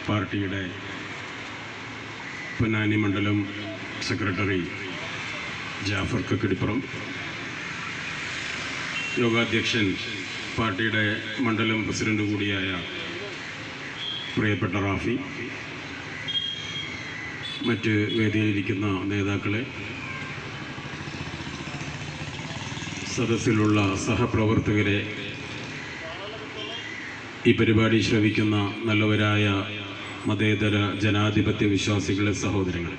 പാർട്ടിയുടെ പൊന്നാനി മണ്ഡലം സെക്രട്ടറി ജാഫർ കക്കിടിപ്പുറം, യോഗാധ്യക്ഷൻ പാർട്ടിയുടെ മണ്ഡലം പ്രസിഡന്റ് കൂടിയായ പ്രിയപ്പെട്ട റാഫി, മറ്റ് വേദിയിലിരിക്കുന്ന നേതാക്കളെ, സദസ്സിലുള്ള സഹപ്രവർത്തകരെ, ഈ പരിപാടി ശ്രവിക്കുന്ന നല്ലവരായ മതേതര ജനാധിപത്യ വിശ്വാസികളെ, സഹോദരങ്ങൾ,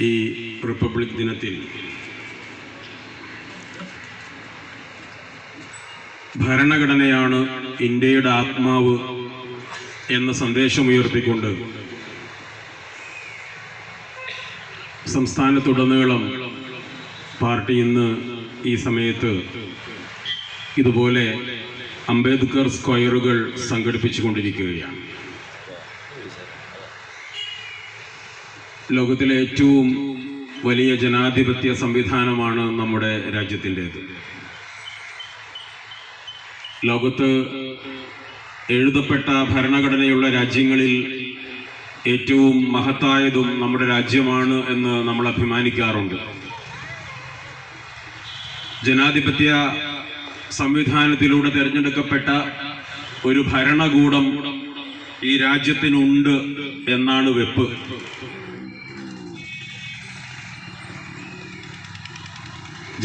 ഈ റിപ്പബ്ലിക് ദിനത്തിൽ ഭരണഘടനയാണ് ഇന്ത്യയുടെ ആത്മാവ് എന്ന സന്ദേശമുയർത്തിക്കൊണ്ട് സംസ്ഥാനത്തുടനീളം പാർട്ടി ഇന്ന് ഈ സമയത്ത് ഇതുപോലെ അംബേദ്കർ സ്ക്വയറുകൾ സംഘടിപ്പിച്ചുകൊണ്ടിരിക്കുകയാണ്. ലോകത്തിലെ ഏറ്റവും വലിയ ജനാധിപത്യ സംവിധാനമാണ് നമ്മുടെ രാജ്യത്തിൻ്റേത്. ലോകത്ത് എഴുതപ്പെട്ട ഭരണഘടനയുള്ള രാജ്യങ്ങളിൽ ഏറ്റവും മഹത്തായതും നമ്മുടെ രാജ്യമാണ് എന്ന് നമ്മൾ അഭിമാനിക്കാറുണ്ട്. ജനാധിപത്യ സംവിധാനത്തിലൂടെ തിരഞ്ഞെടുക്കപ്പെട്ട ഒരു ഭരണകൂടം ഈ രാജ്യത്തിനുണ്ട് എന്നാണ് വെപ്പ്.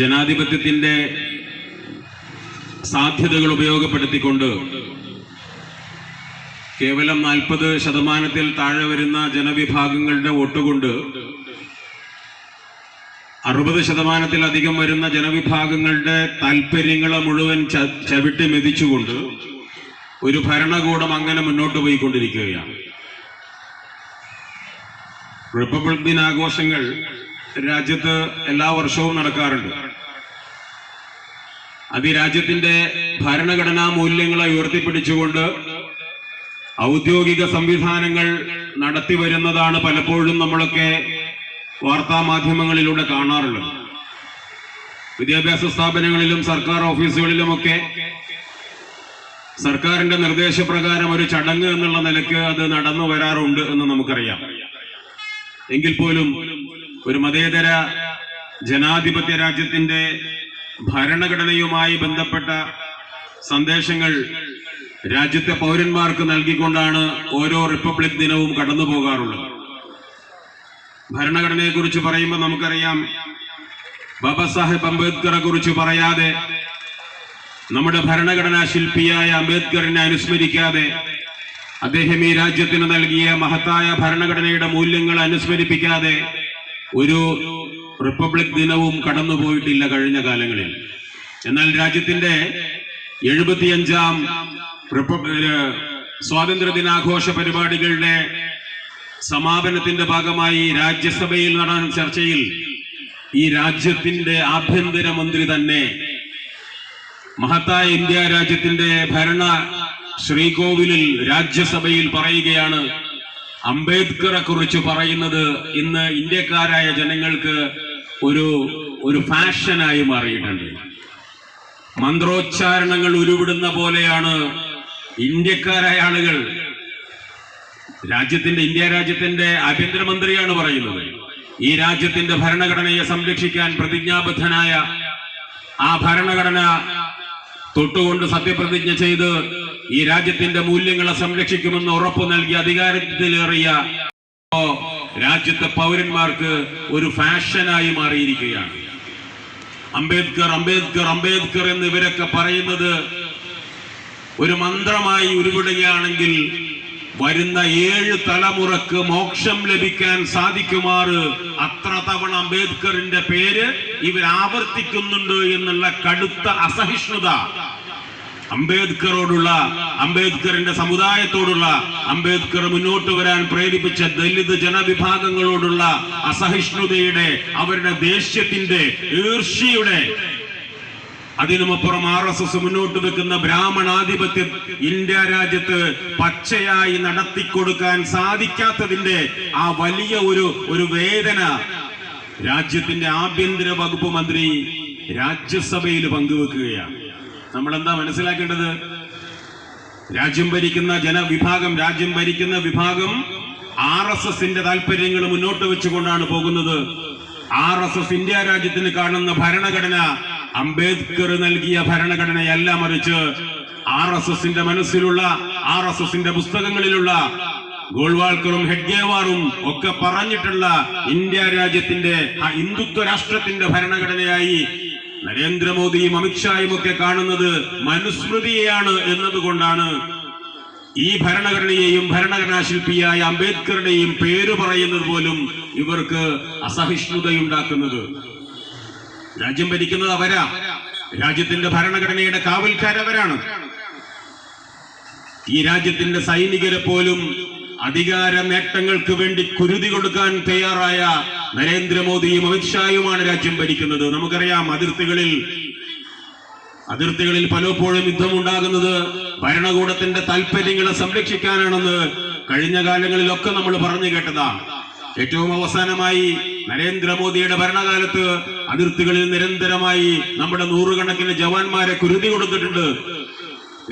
ജനാധിപത്യത്തിൻ്റെ സാധ്യതകൾ ഉപയോഗപ്പെടുത്തിക്കൊണ്ട് കേവലം 40% താഴെ വരുന്ന ജനവിഭാഗങ്ങളുടെ വോട്ടുകൊണ്ട് 60%-ലധികം വരുന്ന ജനവിഭാഗങ്ങളുടെ താല്പര്യങ്ങളെ മുഴുവൻ ചവിട്ടി മെതിച്ചുകൊണ്ട് ഒരു ഭരണകൂടം അങ്ങനെ മുന്നോട്ട് പോയിക്കൊണ്ടിരിക്കുകയാണ്. റിപ്പബ്ലിക് ദിനാഘോഷങ്ങൾ രാജ്യത്ത് എല്ലാ വർഷവും നടക്കാറുണ്ട്. അത് ഈ രാജ്യത്തിന്റെ ഭരണഘടനാ മൂല്യങ്ങളെ ഉയർത്തിപ്പിടിച്ചുകൊണ്ട് ഔദ്യോഗിക സംവിധാനങ്ങൾ നടത്തി വരുന്നതാണ് പലപ്പോഴും നമ്മളൊക്കെ വാർത്താ മാധ്യമങ്ങളിലൂടെ കാണാറുള്ളത്. വിദ്യാഭ്യാസ സ്ഥാപനങ്ങളിലും സർക്കാർ ഓഫീസുകളിലുമൊക്കെ സർക്കാരിന്റെ നിർദ്ദേശപ്രകാരം ഒരു ചടങ്ങ് എന്നുള്ള നിലയ്ക്ക് അത് നടന്നു വരാറുണ്ട് എന്ന് നമുക്കറിയാം. എങ്കിൽ പോലും ഒരു മതേതര ജനാധിപത്യ രാജ്യത്തിന്റെ ഭരണഘടനയുമായി ബന്ധപ്പെട്ട സന്ദേശങ്ങൾ രാജ്യത്തെ പൗരന്മാർക്ക് നൽകിക്കൊണ്ടാണ് ഓരോ റിപ്പബ്ലിക് ദിനവും കടന്നു പോകാറുള്ളത്. ഭരണഘടനയെക്കുറിച്ച് പറയുമ്പോൾ നമുക്കറിയാം, ബാബാ സാഹേബ് അംബേദ്കറെ കുറിച്ച് പറയാതെ, നമ്മുടെ ഭരണഘടനാ ശില്പിയായ അംബേദ്കറിനെ അനുസ്മരിക്കാതെ, അദ്ദേഹം ഈ രാജ്യത്തിന് നൽകിയ മഹത്തായ ഭരണഘടനയുടെ മൂല്യങ്ങൾ അനുസ്മരിപ്പിക്കാതെ ഒരു റിപ്പബ്ലിക് ദിനവും കടന്നുപോയിട്ടില്ല കഴിഞ്ഞ കാലങ്ങളിൽ. എന്നാൽ രാജ്യത്തിന്റെ 75ാം സ്വാതന്ത്ര്യ ദിനാഘോഷ പരിപാടികളുടെ സമാപനത്തിന്റെ ഭാഗമായി രാജ്യസഭയിൽ നടന്ന ചർച്ചയിൽ ഈ രാജ്യത്തിന്റെ ആഭ്യന്തരമന്ത്രി തന്നെ മഹത്തായ ഇന്ത്യ രാജ്യത്തിന്റെ ഭരണ ശ്രീകോവിലിൽ രാജ്യസഭയിൽ പറയുകയാണ്, അംബേദ്കറെ കുറിച്ച് പറയുന്നത് ഇന്ന് ഇന്ത്യക്കാരായ ജനങ്ങൾക്ക് ഒരു ഫാഷനായി മാറിയിട്ടുണ്ട്. മന്ത്രോച്ചാരണങ്ങൾ ഉരുവിടുന്ന പോലെയാണ് ഇന്ത്യക്കാരായ ആളുകൾ. ഇന്ത്യ രാജ്യത്തിന്റെ ആഭ്യന്തരമന്ത്രിയാണ് പറയുന്നത്. ഈ രാജ്യത്തിന്റെ ഭരണഘടനയെ സംരക്ഷിക്കാൻ പ്രതിജ്ഞാബദ്ധനായ, ആ ഭരണഘടന തൊട്ടുകൊണ്ട് സത്യപ്രതിജ്ഞ ചെയ്ത് ഈ രാജ്യത്തിന്റെ മൂല്യങ്ങളെ സംരക്ഷിക്കുമെന്ന് ഉറപ്പു നൽകി അധികാരത്തിലേറിയ രാജ്യത്തെ പൗരന്മാർക്ക് ഒരു ഫാഷനായി മാറിയിരിക്കുകയാണ്. അംബേദ്കർ അംബേദ്കർ അംബേദ്കർ എന്ന് ഇവരൊക്കെ പറയുന്നത് ഒരു മന്ത്രമായി ഉരുവിടുകയാണെങ്കിൽ വരുന്ന 7 തലമുറക്ക് മോക്ഷം ലഭിക്കാൻ സാധിക്കുമാറ് അത്ര തവണ അംബേദ്കറിന്റെ പേര് ഇവർ ആവർത്തിക്കുന്നുണ്ട് എന്നുള്ള കടുത്ത അസഹിഷ്ണുത, അംബേദ്കറോടുള്ള, അംബേദ്കറിന്റെ സമുദായത്തോടുള്ള, അംബേദ്കർ മുന്നോട്ട് വരാൻ പ്രേരിപ്പിച്ച ദലിത് ജനവിഭാഗങ്ങളോടുള്ള അസഹിഷ്ണുതയുടെ, അവരുടെ ദേഷ്യത്തിന്റെ, ഈർഷ്യയുടെ, അതിനുമപ്പുറം RSS മുന്നോട്ട് വെക്കുന്ന ബ്രാഹ്മണാധിപത്യം ഇന്ത്യ രാജ്യത്ത് പച്ചയായി നടത്തിക്കൊടുക്കാൻ സാധിക്കാത്തതിന്റെ ആ വലിയ ഒരു വേദന രാജ്യത്തിന്റെ ആഭ്യന്തര വകുപ്പ് മന്ത്രി രാജ്യസഭയിൽ പങ്കുവെക്കുകയാണ്. നമ്മൾ എന്താ മനസ്സിലാക്കേണ്ടത്? രാജ്യം ഭരിക്കുന്ന വിഭാഗം RSSന്റെ താല്പര്യങ്ങൾ മുന്നോട്ട് വെച്ചുകൊണ്ടാണ് പോകുന്നത്. RSS ഇന്ത്യ രാജ്യത്തിന് കാണുന്ന ഭരണഘടന അംബേദ്കർ നൽകിയ ഭരണഘടനയല്ല, മറിച്ച് RSSന്റെ മനസ്സിലുള്ള, RSSന്റെ പുസ്തകങ്ങളിലുള്ള, ഗോൾവാൾക്കറും ഹെഡ്ഗേവാറും ഒക്കെ പറഞ്ഞിട്ടുള്ള ഇന്ത്യ രാജ്യത്തിന്റെ ഹിന്ദുത്വ രാഷ്ട്രത്തിന്റെ ഭരണഘടനയായി നരേന്ദ്രമോദിയും അമിത്ഷായും ഒക്കെ കാണുന്നത് മനുസ്മൃതിയെയാണ് എന്നതുകൊണ്ടാണ് ഈ ഭരണഘടനയെയും ഭരണഘടനാ ശില്പിയായ അംബേദ്കറുടെയും പേര് പറയുന്നത് പോലും ഇവർക്ക് അസഹിഷ്ണുതയുണ്ടാക്കുന്നത്. രാജ്യം ഭരിക്കുന്നത് അവരാ, രാജ്യത്തിന്റെ ഭരണഘടനയുടെ കാവൽക്കാരവരാണ്. ഈ രാജ്യത്തിന്റെ സൈനികരെ പോലും അധികാര നേട്ടങ്ങൾക്ക് വേണ്ടി കുരുതി കൊടുക്കാൻ തയ്യാറായ നരേന്ദ്രമോദിയും അമിത്ഷായുമാണ് രാജ്യം ഭരിക്കുന്നത്. നമുക്കറിയാം, അതിർത്തികളിൽ പലപ്പോഴും യുദ്ധമുണ്ടാകുന്നത് ഭരണകൂടത്തിന്റെ താല്പര്യങ്ങളെ സംരക്ഷിക്കാനാണെന്ന് കഴിഞ്ഞ കാലങ്ങളിലൊക്കെ നമ്മൾ പറഞ്ഞു കേട്ടതാണ്. ഏറ്റവും അവസാനമായി നരേന്ദ്രമോദിയുടെ ഭരണകാലത്ത് അതിർത്തികളിൽ നിരന്തരമായി നമ്മുടെ നൂറുകണക്കിന് ജവാന്മാരെ കുരുതി കൊടുത്തിട്ടുണ്ട്.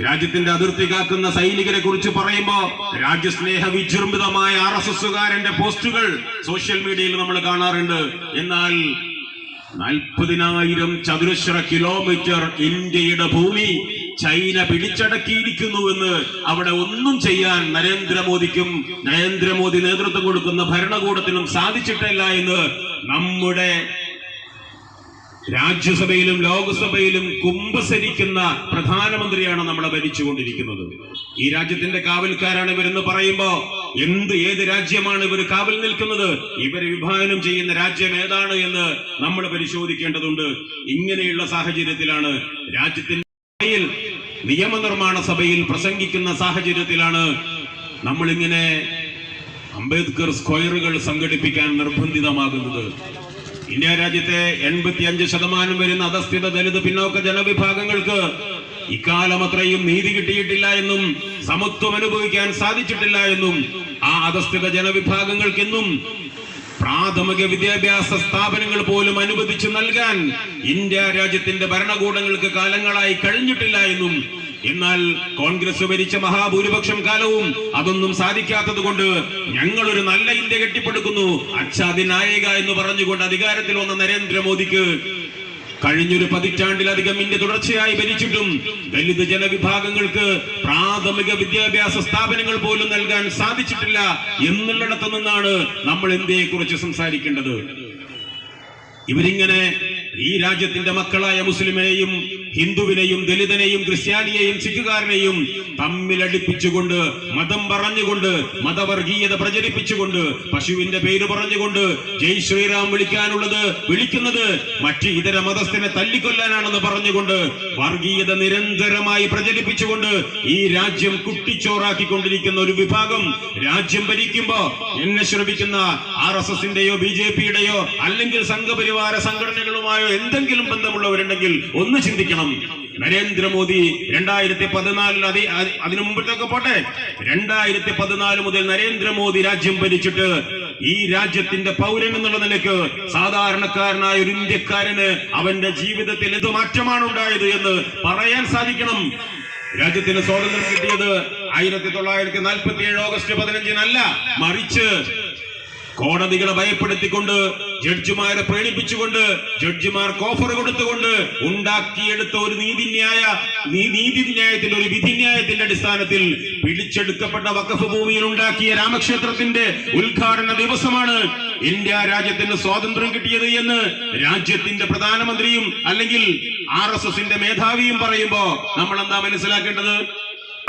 രാജ്യത്തിന്റെ അതിർത്തി കാക്കുന്ന സൈനികരെ കുറിച്ച് പറയുമ്പോ രാജ്യസ്നേഹ വിജൃംഭിതമായ RSSകാരന്റെ പോസ്റ്റുകൾ സോഷ്യൽ മീഡിയയിൽ നമ്മൾ കാണാറുണ്ട്. എന്നാൽ 40,000 ചതുരശ്ര കിലോമീറ്റർ ഇന്ത്യയുടെ ഭൂമി ചൈന പിടിച്ചടക്കിയിരിക്കുന്നുവെന്ന് അവിടെ ഒന്നും ചെയ്യാൻ നരേന്ദ്രമോദി നേതൃത്വം കൊടുക്കുന്ന ഭരണകൂടത്തിനും സാധിച്ചിട്ടില്ല എന്ന് നമ്മുടെ രാജ്യസഭയിലും ലോക്സഭയിലും കുമ്പസരിക്കുന്ന പ്രധാനമന്ത്രിയാണ് നമ്മളെ ഭരിച്ചുകൊണ്ടിരിക്കുന്നത്. ഈ രാജ്യത്തിന്റെ കാവൽക്കാരാണ് ഇവരെന്ന് പറയുമ്പോ ഏത് രാജ്യമാണ് ഇവർ കാവൽ നിൽക്കുന്നത്? ഇവരെ വിഭാവനം ചെയ്യുന്ന രാജ്യം ഏതാണ് എന്ന് നമ്മൾ പരിശോധിക്കേണ്ടതുണ്ട്. ഇങ്ങനെയുള്ള സാഹചര്യത്തിലാണ് രാജ്യത്തിന്റെ നിയമനിർമ്മാണ സഭയിൽ പ്രസംഗിക്കുന്ന സാഹചര്യത്തിലാണ് നമ്മളിങ്ങനെ അംബേദ്കർ സ്ക്വയറുകൾ സംഘടിപ്പിക്കാൻ നിർബന്ധിതമാകുന്നത്. ഇന്ത്യ രാജ്യത്തെ 85% വരുന്ന അധസ്ഥിത ദലിത് പിന്നോക്ക ജനവിഭാഗങ്ങൾക്ക് ഇക്കാലം അത്രയും നീതി കിട്ടിയിട്ടില്ല എന്നും സമത്വം അനുഭവിക്കാൻ സാധിച്ചിട്ടില്ല എന്നും ആ അധസ്ഥിത ജനവിഭാഗങ്ങൾക്ക് എന്നും പ്രാഥമിക വിദ്യാഭ്യാസ സ്ഥാപനങ്ങൾ പോലും അനുവദിച്ചു നൽകാൻ ഇന്ത്യ രാജ്യത്തിന്റെ ഭരണകൂടങ്ങൾക്ക് കാലങ്ങളായി കഴിഞ്ഞിട്ടില്ല എന്നും, എന്നാൽ കോൺഗ്രസ് ഭരിച്ച മഹാഭൂരിപക്ഷം കാലവും അതൊന്നും സാധിക്കാത്തത് കൊണ്ട് ഞങ്ങളൊരു നല്ല ഇന്ത്യ കെട്ടിപ്പടുക്കുന്നു, അച്ഛാധിനായക എന്ന് പറഞ്ഞുകൊണ്ട് അധികാരത്തിൽ വന്ന നരേന്ദ്രമോദിക്ക് കഴിഞ്ഞൊരു പതിറ്റാണ്ടിലധികം ഇന്ത്യ തുടർച്ചയായി ഭരിച്ചിട്ടും ദലിത് ജനവിഭാഗങ്ങൾക്ക് പ്രാഥമിക വിദ്യാഭ്യാസ സ്ഥാപനങ്ങൾ പോലും നൽകാൻ സാധിച്ചിട്ടില്ല എന്നുള്ളിടത്തു നിന്നാണ് നമ്മൾ ഇന്ത്യയെ കുറിച്ച് സംസാരിക്കേണ്ടത്. ഇവരിങ്ങനെ ഈ രാജ്യത്തിന്റെ മക്കളായ മുസ്ലിമിനെയും ഹിന്ദുവിനെയും ദലിതനെയും ക്രിസ്ത്യാനിയെയും സിഖുകാരനെയും തമ്മിലടിപ്പിച്ചുകൊണ്ട്, മതം പറഞ്ഞുകൊണ്ട്, മതവർഗീയത പ്രചരിപ്പിച്ചുകൊണ്ട്, പശുവിന്റെ പേര് പറഞ്ഞുകൊണ്ട് ജയ് ശ്രീറാം വിളിക്കുന്നത് മറ്റ് ഇതര മതസ്ഥനെ തല്ലിക്കൊല്ലാനാണെന്ന് പറഞ്ഞുകൊണ്ട് വർഗീയത നിരന്തരമായി പ്രചരിപ്പിച്ചുകൊണ്ട് ഈ രാജ്യം കുട്ടിച്ചോറാക്കിക്കൊണ്ടിരിക്കുന്ന ഒരു വിഭാഗം രാജ്യം ഭരിക്കുമ്പോ എന്നെ ശ്രമിക്കുന്ന RSSന്റെയോ BJPയുടെയോ അല്ലെങ്കിൽ സംഘപരിവാര സംഘടനകളുമായോ എന്തെങ്കിലും ബന്ധമുള്ളവരുണ്ടെങ്കിൽ ഒന്ന് ചിന്തിക്കണം. നരേന്ദ്രമോദി 2014 അതിനു മുമ്പത്തൊക്കെ പോട്ടെ, 2014 മുതൽ നരേന്ദ്രമോദി രാജ്യം ഭരിച്ചിട്ട് ഈ രാജ്യത്തിന്റെ പൗരൻ എന്നുള്ള നിലയ്ക്ക് സാധാരണക്കാരനായ ഒരു ഇന്ത്യക്കാരന് അവന്റെ ജീവിതത്തിൽ എന്ത് മാറ്റമാണ് ഉണ്ടായത് എന്ന് പറയാൻ സാധിക്കണം. രാജ്യത്തിന് സ്വാതന്ത്ര്യം കിട്ടിയത് 1947 ഓഗസ്റ്റ് 15-നല്ല, മറിച്ച് കോടതികളെ ഭയപ്പെടുത്തിക്കൊണ്ട്, ജഡ്ജിമാരെ പ്രേരിപ്പിച്ചുകൊണ്ട്, ജഡ്ജിമാർക്ക് ഓഫർ കൊടുത്തുകൊണ്ട് ഉണ്ടാക്കിയെടുത്ത ഒരു നീതിന്യായത്തിന്റെ ഒരു വിധിന്യായത്തിന്റെ അടിസ്ഥാനത്തിൽ പിടിച്ചെടുക്കപ്പെട്ട വഖഫ് ഭൂമിയിൽ ഉണ്ടാക്കിയ രാമക്ഷേത്രത്തിന്റെ ഉദ്ഘാടന ദിവസമാണ് ഇന്ത്യ രാജ്യത്തിന് സ്വാതന്ത്ര്യം കിട്ടിയത് എന്ന് രാജ്യത്തിന്റെ പ്രധാനമന്ത്രിയും അല്ലെങ്കിൽ RSSന്റെ മേധാവിയും പറയുമ്പോ നമ്മൾ എന്താ മനസ്സിലാക്കേണ്ടത്?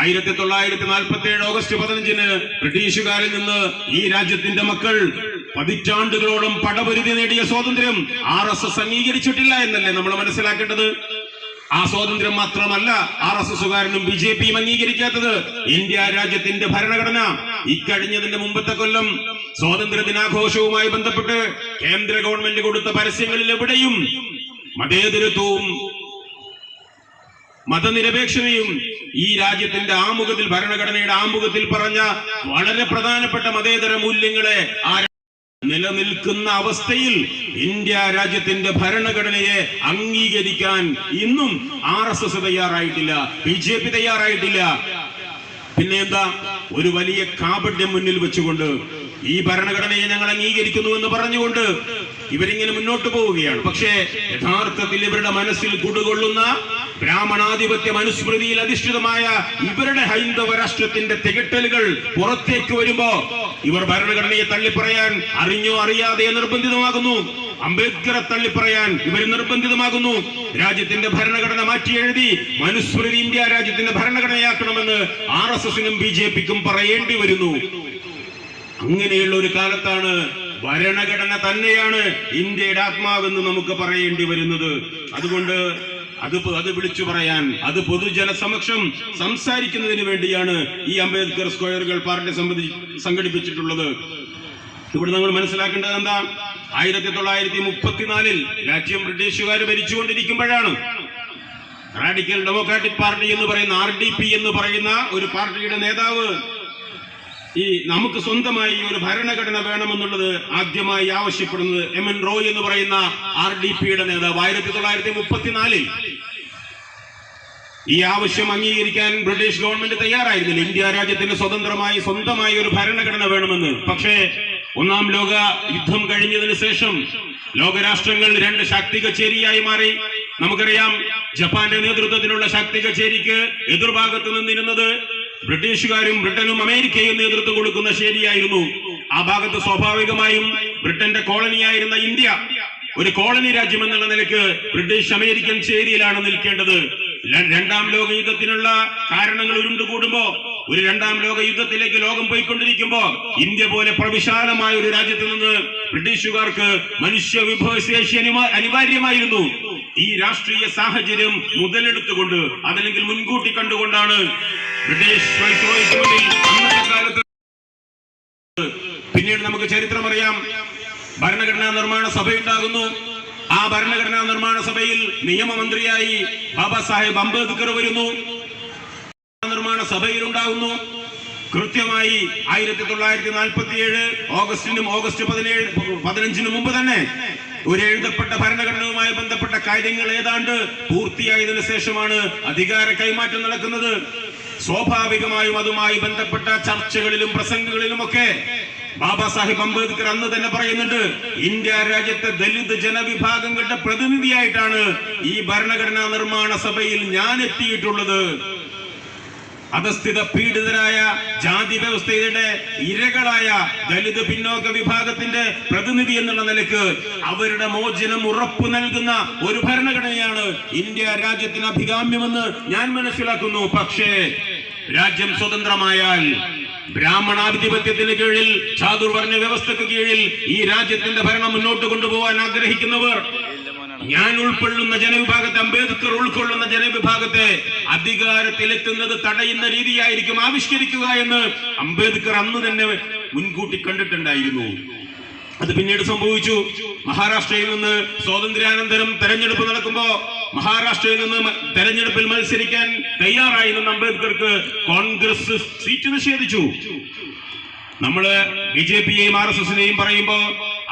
1947 ഓഗസ്റ്റ് 15-ന് ബ്രിട്ടീഷുകാരിൽ നിന്ന് ഈ രാജ്യത്തിന്റെ മക്കൾ പതിറ്റാണ്ടുകളോളം പടപൊരുതി നേടിയ സ്വാതന്ത്ര്യം RSS അംഗീകരിച്ചിട്ടില്ല എന്നല്ലേ നമ്മൾ മനസ്സിലാക്കേണ്ടത്? ആ സ്വാതന്ത്ര്യം മാത്രമല്ല RSSകാരനും BJPയും അംഗീകരിക്കാത്തത്. ഇന്ത്യ രാജ്യത്തിന്റെ ഭരണഘടന ഇക്കഴിഞ്ഞതിന്റെ മുമ്പത്തെ കൊല്ലം സ്വാതന്ത്ര്യ ദിനാഘോഷവുമായി ബന്ധപ്പെട്ട് കേന്ദ്ര ഗവൺമെന്റ് കൊടുത്ത പരസ്യങ്ങളിൽ എവിടെയും മതേതരത്വവും മതനിരപേക്ഷതയും ഈ രാജ്യത്തിന്റെ ഭരണഘടനയുടെ ആമുഖത്തിൽ പറഞ്ഞ വളരെ പ്രധാനപ്പെട്ട മതേതര മൂല്യങ്ങളെ നിലനിൽക്കുന്ന അവസ്ഥയിൽ ഇന്ത്യ രാജ്യത്തിന്റെ ഭരണഘടനയെ അംഗീകരിക്കാൻ ഇന്നും RSS തയ്യാറായിട്ടില്ല, BJP തയ്യാറായിട്ടില്ല. പിന്നെ എന്താ, ഒരു വലിയ കാപട്യം മുന്നിൽ വെച്ചുകൊണ്ട് ഈ ഭരണഘടനയെ ഞങ്ങൾ അംഗീകരിക്കുന്നു എന്ന് പറഞ്ഞുകൊണ്ട് ഇവരിങ്ങനെ മുന്നോട്ട് പോവുകയാണ്. പക്ഷേ യഥാർത്ഥത്തിൽ ഇവരുടെ മനസ്സിൽ കുടുകൊള്ളുന്ന ബ്രാഹ്മണാധിപത്യ മനുസ്മൃതിയിൽ അധിഷ്ഠിതമായ ഇവരുടെ ഹൈന്ദവ രാഷ്ട്രത്തിന്റെ തികട്ടലുകൾ പുറത്തേക്ക് വരുമ്പോ ഇവർ ഭരണഘടനയെ തള്ളിപ്പറയാൻ അറിഞ്ഞോ അറിയാതെ നിർബന്ധിതമാകുന്നു. അംബേദ്കറെ തള്ളിപ്പറയാൻ ഇവർ നിർബന്ധിതമാകുന്നു. രാജ്യത്തിന്റെ ഭരണഘടന മാറ്റി എഴുതി മനുസ്മൃതി ഇന്ത്യ രാജ്യത്തിന്റെ ഭരണഘടനയാക്കണമെന്ന് RSSനും BJPക്കും പറയേണ്ടി വരുന്നു. അങ്ങനെയുള്ള ഒരു കാലത്താണ് ഭരണഘടന തന്നെയാണ് ഇന്ത്യയുടെ ആത്മാവെന്ന് നമുക്ക് പറയേണ്ടി വരുന്നത്. അതുകൊണ്ട് അത് വിളിച്ചു പറയാൻ, അത് പൊതുജന സമക്ഷം സംസാരിക്കുന്നതിന് വേണ്ടിയാണ് ഈ അംബേദ്കർ സ്ക്വയറുകൾ പാർട്ടി സംഘടിപ്പിച്ചിട്ടുള്ളത്. ഇവിടെ നമ്മൾ മനസ്സിലാക്കേണ്ടത് എന്താ, 1934 രാജ്യം ബ്രിട്ടീഷുകാർ ഭരിച്ചുകൊണ്ടിരിക്കുമ്പോഴാണ് റാഡിക്കൽ ഡെമോക്രാറ്റിക് പാർട്ടി എന്ന് പറയുന്ന RDP എന്ന് പറയുന്ന ഒരു പാർട്ടിയുടെ നേതാവ് ഈ നമുക്ക് സ്വന്തമായി ഒരു ഭരണഘടന വേണമെന്നുള്ളത് ആദ്യമായി ആവശ്യപ്പെടുന്നത് MN റോയ് എന്ന് പറയുന്ന RDPയുടെ നേതാവ് 1934 ഈ ആവശ്യം അംഗീകരിക്കാൻ ബ്രിട്ടീഷ് ഗവൺമെന്റ് തയ്യാറായിരുന്നില്ല. ഇന്ത്യ രാജ്യത്തിന് സ്വന്തമായി ഒരു ഭരണഘടന വേണമെന്ന്. പക്ഷേ ഒന്നാം ലോക യുദ്ധം കഴിഞ്ഞതിന് ശേഷം ലോകരാഷ്ട്രങ്ങൾ രണ്ട് ശാക്തി കച്ചേരിയായി മാറി. നമുക്കറിയാം, ജപ്പാന്റെ നേതൃത്വത്തിലുള്ള ശാക്തി കച്ചേരിക്ക് എതിർഭാഗത്ത് നിന്നിരുന്നത് ബ്രിട്ടീഷുകാരും ബ്രിട്ടനും അമേരിക്കയും നേതൃത്വം കൊടുക്കുന്ന ശരിയായിരുന്നു. ആ ഭാഗത്ത് സ്വാഭാവികമായും ബ്രിട്ടന്റെ കോളനിയായിരുന്ന ഇന്ത്യ ഒരു കോളനി രാജ്യം എന്നുള്ള നിലയ്ക്ക് ബ്രിട്ടീഷ് അമേരിക്കൻ ചേരിയിലാണ് നിൽക്കേണ്ടത്. രണ്ടാം ലോക യുദ്ധത്തിനുള്ള കാരണങ്ങൾ ഉരുണ്ടുകൂടുമ്പോ, ഒരു രണ്ടാം ലോക യുദ്ധത്തിലേക്ക് ലോകം പോയിക്കൊണ്ടിരിക്കുമ്പോ ഇന്ത്യ പോലെ പ്രവിശാലമായ ഒരു രാജ്യത്ത് നിന്ന് ബ്രിട്ടീഷുകാർക്ക് മനുഷ്യ വിഭവശേഷി അനിവാര്യമായിരുന്നു. ഈ രാഷ്ട്രീയ സാഹചര്യം മുതലെടുത്തുകൊണ്ട്, അതല്ലെങ്കിൽ മുൻകൂട്ടി കണ്ടുകൊണ്ടാണ് ബ്രിട്ടീഷ് വൈസ്രോയ്ക്ക് മുന്നിൽ അന്നത്തെ കാലത്ത്, പിന്നീട് നമുക്ക് ചരിത്രമറിയാം, ഭരണഘടനാ നിർമ്മാണ സഭയുണ്ടാകുന്നു. ആ ഭരണഘടനാ നിർമ്മാണ സഭയിൽ നിയമമന്ത്രിയായി ബാബാ സാഹേബ് അംബേദ്കർ വരുന്നു. നിർമ്മാണ സഭയിൽ ഉണ്ടാകുന്നു. കൃത്യമായി 1947 ഓഗസ്റ്റ് 15 മുമ്പ് തന്നെ ഒരു എഴുതപ്പെട്ട ഭരണഘടനയുമായി ബന്ധപ്പെട്ട കാര്യങ്ങൾ ഏതാണ്ട് പൂർത്തിയായതിനു ശേഷമാണ് അധികാര കൈമാറ്റം നടക്കുന്നത്. സ്വാഭാവികമായും അതുമായി ബന്ധപ്പെട്ട ചർച്ചകളിലും പ്രസംഗങ്ങളിലുമൊക്കെ ബാബാ സാഹിബ് അംബേദ്കർ അന്ന് തന്നെ പറയുന്നുണ്ട്, ഇന്ത്യ രാജ്യത്തെ ദലിത് ജനവിഭാഗങ്ങളുടെ പ്രതിനിധിയായിട്ടാണ് ഈ ഭരണഘടനാ നിർമ്മാണ സഭയിൽ ഞാൻ എത്തിയിട്ടുള്ളത്. അധസ്ഥിത പീഡിതരായ ജാതി വ്യവസ്ഥയുടെ ഇരകളായ ദലിത് പിന്നോക്ക വിഭാഗത്തിന്റെ പ്രതിനിധി എന്നുള്ള നിലക്ക് അവരുടെ മോചനം ഉറപ്പു നൽകുന്ന ഒരു ഭരണഘടനയാണ് ഇന്ത്യ രാജ്യത്തിന് അഭികാമ്യമെന്ന് ഞാൻ മനസ്സിലാക്കുന്നു. പക്ഷേ രാജ്യം സ്വതന്ത്രമായാൽ ബ്രാഹ്മണാധിപത്യത്തിന് കീഴിൽ, ചാതുർവർണ്ണ വ്യവസ്ഥക്ക് കീഴിൽ ഈ രാജ്യത്തിന്റെ ഭരണം മുന്നോട്ട് കൊണ്ടുപോകാൻ ആഗ്രഹിക്കുന്നവർ, ഞാൻ ഉൾക്കൊള്ളുന്ന ജനവിഭാഗത്തെ, അംബേദ്കർ ഉൾക്കൊള്ളുന്ന ജനവിഭാഗത്തെ അധികാരത്തിലെത്തുന്നത് തടയുന്ന രീതിയായിരിക്കും ആവിഷ്കരിക്കുക എന്ന് അംബേദ്കർ അന്ന് തന്നെ മുൻകൂട്ടി കണ്ടിട്ടുണ്ടായിരുന്നു. അത് പിന്നീട് സംഭവിച്ചു. മഹാരാഷ്ട്രയിൽ നിന്ന് സ്വാതന്ത്ര്യാനന്തരം തെരഞ്ഞെടുപ്പ് നടക്കുമ്പോ മഹാരാഷ്ട്രയിൽ നിന്ന് തെരഞ്ഞെടുപ്പിൽ മത്സരിക്കാൻ തയ്യാറായി നിന്ന അംബേദ്കർക്ക് കോൺഗ്രസ് സീറ്റ് നിഷേധിച്ചു. നമ്മള് BJPയെയും RSSനെയും പറയുമ്പോ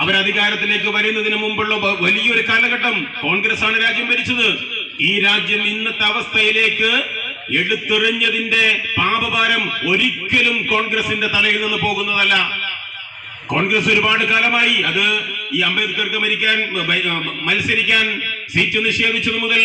അവരധികാരത്തിലേക്ക് വരുന്നതിന് മുമ്പുള്ള വലിയൊരു കാലഘട്ടം കോൺഗ്രസ് ആണ് രാജ്യം ഭരിച്ചത്. ഈ രാജ്യം ഇന്നത്തെ അവസ്ഥയിലേക്ക് എടുത്തെറിഞ്ഞതിന്റെ പാപഭാരം ഒരിക്കലും കോൺഗ്രസിന്റെ തലയിൽ നിന്ന് പോകുന്നതല്ല. കോൺഗ്രസ് ഒരുപാട് കാലമായി, അത് ഈ അംബേദ്കർക്ക് മത്സരിക്കാൻ സീറ്റ് നിഷേധിച്ചത് മുതൽ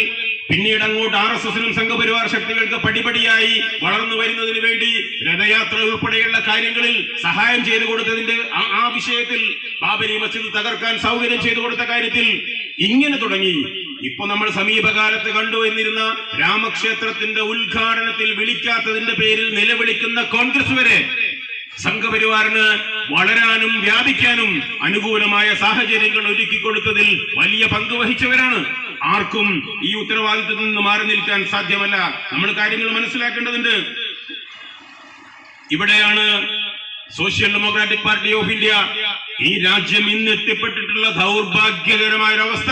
പിന്നീട് അങ്ങോട്ട് RSSനും സംഘപരിവാർ ശക്തികൾക്ക് പടിപടിയായി വളർന്നു വരുന്നതിന് വേണ്ടി രഥയാത്ര ഉൾപ്പെടെയുള്ള കാര്യങ്ങളിൽ സഹായം ചെയ്തു കൊടുത്തതിന്റെ ആ വിഷയത്തിൽ, ബാബരി മസ്ജിദ് തകർക്കാൻ സൗകര്യം ചെയ്തു കൊടുത്ത കാര്യത്തിൽ ഇങ്ങനെ തുടങ്ങി. ഇപ്പൊ നമ്മൾ സമീപകാലത്ത് കണ്ടുവന്നിരുന്ന രാമക്ഷേത്രത്തിന്റെ ഉദ്ഘാടനത്തിൽ വിളിക്കാത്തതിന്റെ പേരിൽ നിലവിളിക്കുന്ന കോൺഗ്രസ് വരെ സംഘപരിവാറിന് വളരാനും വ്യാപിക്കാനും അനുകൂലമായ സാഹചര്യങ്ങൾ ഒരുക്കി കൊടുത്തതിൽ വലിയ പങ്ക് വഹിച്ചവരാണ്. ആർക്കും ഈ ഉത്തരവാദിത്തത്തിൽ നിന്ന് മാറി നിൽക്കാൻ സാധ്യമല്ല. നമ്മൾ കാര്യങ്ങൾ മനസ്സിലാക്കേണ്ടതുണ്ട്. ഇവിടെയാണ് social democratic party of India ഈ രാജ്യം ഇന്ന് എത്തിപ്പെട്ടിട്ടുള്ള ദൗർഭാഗ്യകരമായ ഒരവസ്ഥ.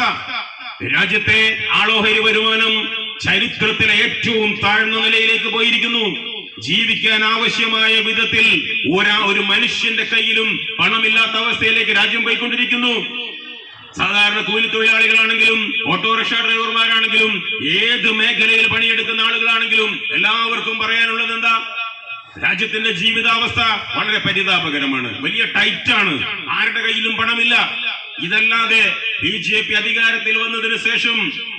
രാജ്യത്തെ ആളോഹരി വരുമാനം ചരിത്രത്തിലെ ഏറ്റവും താഴ്ന്ന നിലയിലേക്ക് പോയിരിക്കുന്നു. ജീവിക്കാൻ ആവശ്യമായ വിധത്തിൽ ഒരു മനുഷ്യന്റെ കയ്യിലും പണമില്ലാത്ത അവസ്ഥയിലേക്ക് രാജ്യം പോയിക്കൊണ്ടിരിക്കുന്നു. സാധാരണ കൂലിത്തൊഴിലാളികളാണെങ്കിലും ഓട്ടോറിക്ഷ ഡ്രൈവർമാരാണെങ്കിലും ഏത് മേഖലയിൽ പണിയെടുക്കുന്ന ആളുകളാണെങ്കിലും എല്ലാവർക്കും പറയാനുള്ളത് എന്താ? രാജ്യത്തിന്റെ ജീവിതാവസ്ഥ വളരെ പരിതാപകരമാണ്, വലിയ ടൈറ്റാണ്, ആരുടെ കയ്യിലും പണമില്ല. ഇതല്ലാതെ BJP അധികാരത്തിൽ വന്നതിന് ശേഷം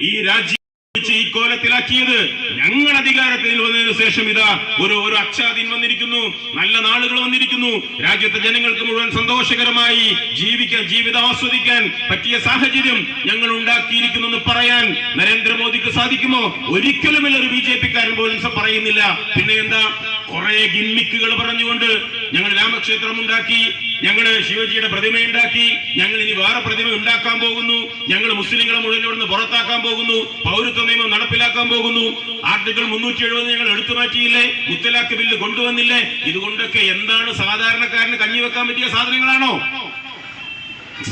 ഈ രാജ്യം ഈ കോലത്തിലാക്കിയത് ഞങ്ങൾ അധികാരത്തിൽ വന്നതിന് ശേഷം ഇതാ ഒരു അച്ഛാദീൻ വന്നിരിക്കുന്നു, നല്ല നാളുകൾ വന്നിരിക്കുന്നു, രാജ്യത്തെ ജനങ്ങൾക്ക് മുഴുവൻ സന്തോഷകരമായി ജീവിതം ആസ്വദിക്കാൻ പറ്റിയ സാഹചര്യം ഞങ്ങൾ ഉണ്ടാക്കിയിരിക്കുന്നു എന്ന് പറയാൻ നരേന്ദ്രമോദിക്ക് സാധിക്കുമോ? ഒരിക്കലുമില്ല. ഒരു BJP-കാരൻ പോലും പറയുന്നില്ല. പിന്നെ എന്താ? കുറെ ഗിമ്മിക്കുകൾ പറഞ്ഞുകൊണ്ട് ഞങ്ങൾ രാമക്ഷേത്രം ഉണ്ടാക്കി, ഞങ്ങൾ ശിവജിയുടെ പ്രതിമ ഉണ്ടാക്കി, ഞങ്ങൾ ഇനി വേറെ പ്രതിമ ഉണ്ടാക്കാൻ പോകുന്നു, ഞങ്ങൾ മുസ്ലിങ്ങളെ മുഴുവൻ ഇവിടുന്ന് പുറത്താക്കാൻ പോകുന്നു, പൗരത്വ നിയമം നടപ്പിലാക്കാൻ പോകുന്നു, ആർട്ടിക്കിൾ 370 ഞങ്ങൾ എടുത്തു മാറ്റിയില്ലേ, മുത്തലാഖ് ബില്ല് കൊണ്ടുവന്നില്ലേ. ഇതുകൊണ്ടൊക്കെ എന്താണ് സാധാരണക്കാരന് കഞ്ഞിവെക്കാൻ പറ്റിയ സാധനങ്ങളാണോ?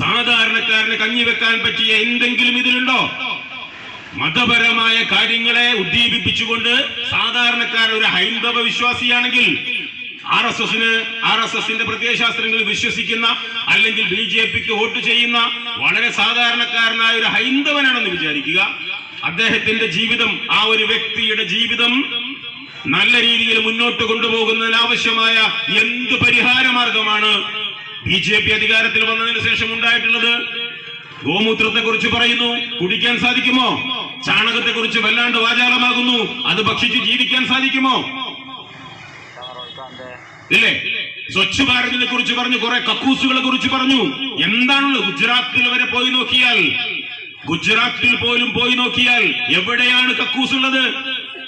സാധാരണക്കാരന് കഞ്ഞിവെക്കാൻ പറ്റിയ എന്തെങ്കിലും ഇതിലുണ്ടോ? മതപരമായ കാര്യങ്ങളെ ഉദ്ദീപിപ്പിച്ചുകൊണ്ട് സാധാരണക്കാർ ഒരു ഹൈന്ദവ വിശ്വാസിയാണെങ്കിൽ RSSന്റെ പ്രത്യയശാസ്ത്രങ്ങളിൽ വിശ്വസിക്കുന്ന അല്ലെങ്കിൽ BJP-ക്ക് വോട്ട് ചെയ്യുന്ന വളരെ സാധാരണക്കാരനായ ഒരു ഹൈന്ദവനാണെന്ന് വിചാരിക്കുക. അദ്ദേഹത്തിന്റെ ജീവിതം, ആ ഒരു വ്യക്തിയുടെ ജീവിതം നല്ല രീതിയിൽ മുന്നോട്ട് കൊണ്ടുപോകുന്നതിന് ആവശ്യമായ എന്ത് പരിഹാര മാർഗമാണ് BJP അധികാരത്തിൽ വന്നതിന് ശേഷം ഉണ്ടായിട്ടുള്ളത്? ഗോമൂത്രത്തെ കുറിച്ച് പറയുന്നു, കുടിക്കാൻ സാധിക്കുമോ? ചാണകത്തെ കുറിച്ച് വല്ലാണ്ട് വാചാലമാകുന്നു, അത് ഭക്ഷിച്ച് ജീവിക്കാൻ സാധിക്കുമോ? ഇല്ലേ? സ്വച്ഛ് ഭാരതിനെ കുറിച്ച് പറഞ്ഞു, കുറെ കക്കൂസുകളെ കുറിച്ച് പറഞ്ഞു. എന്താണുള്ളത്? ഗുജറാത്തിൽ വരെ പോയി നോക്കിയാൽ, ഗുജറാത്തിൽ പോലും പോയി നോക്കിയാൽ എവിടെയാണ് കക്കൂസ് ഉള്ളത്?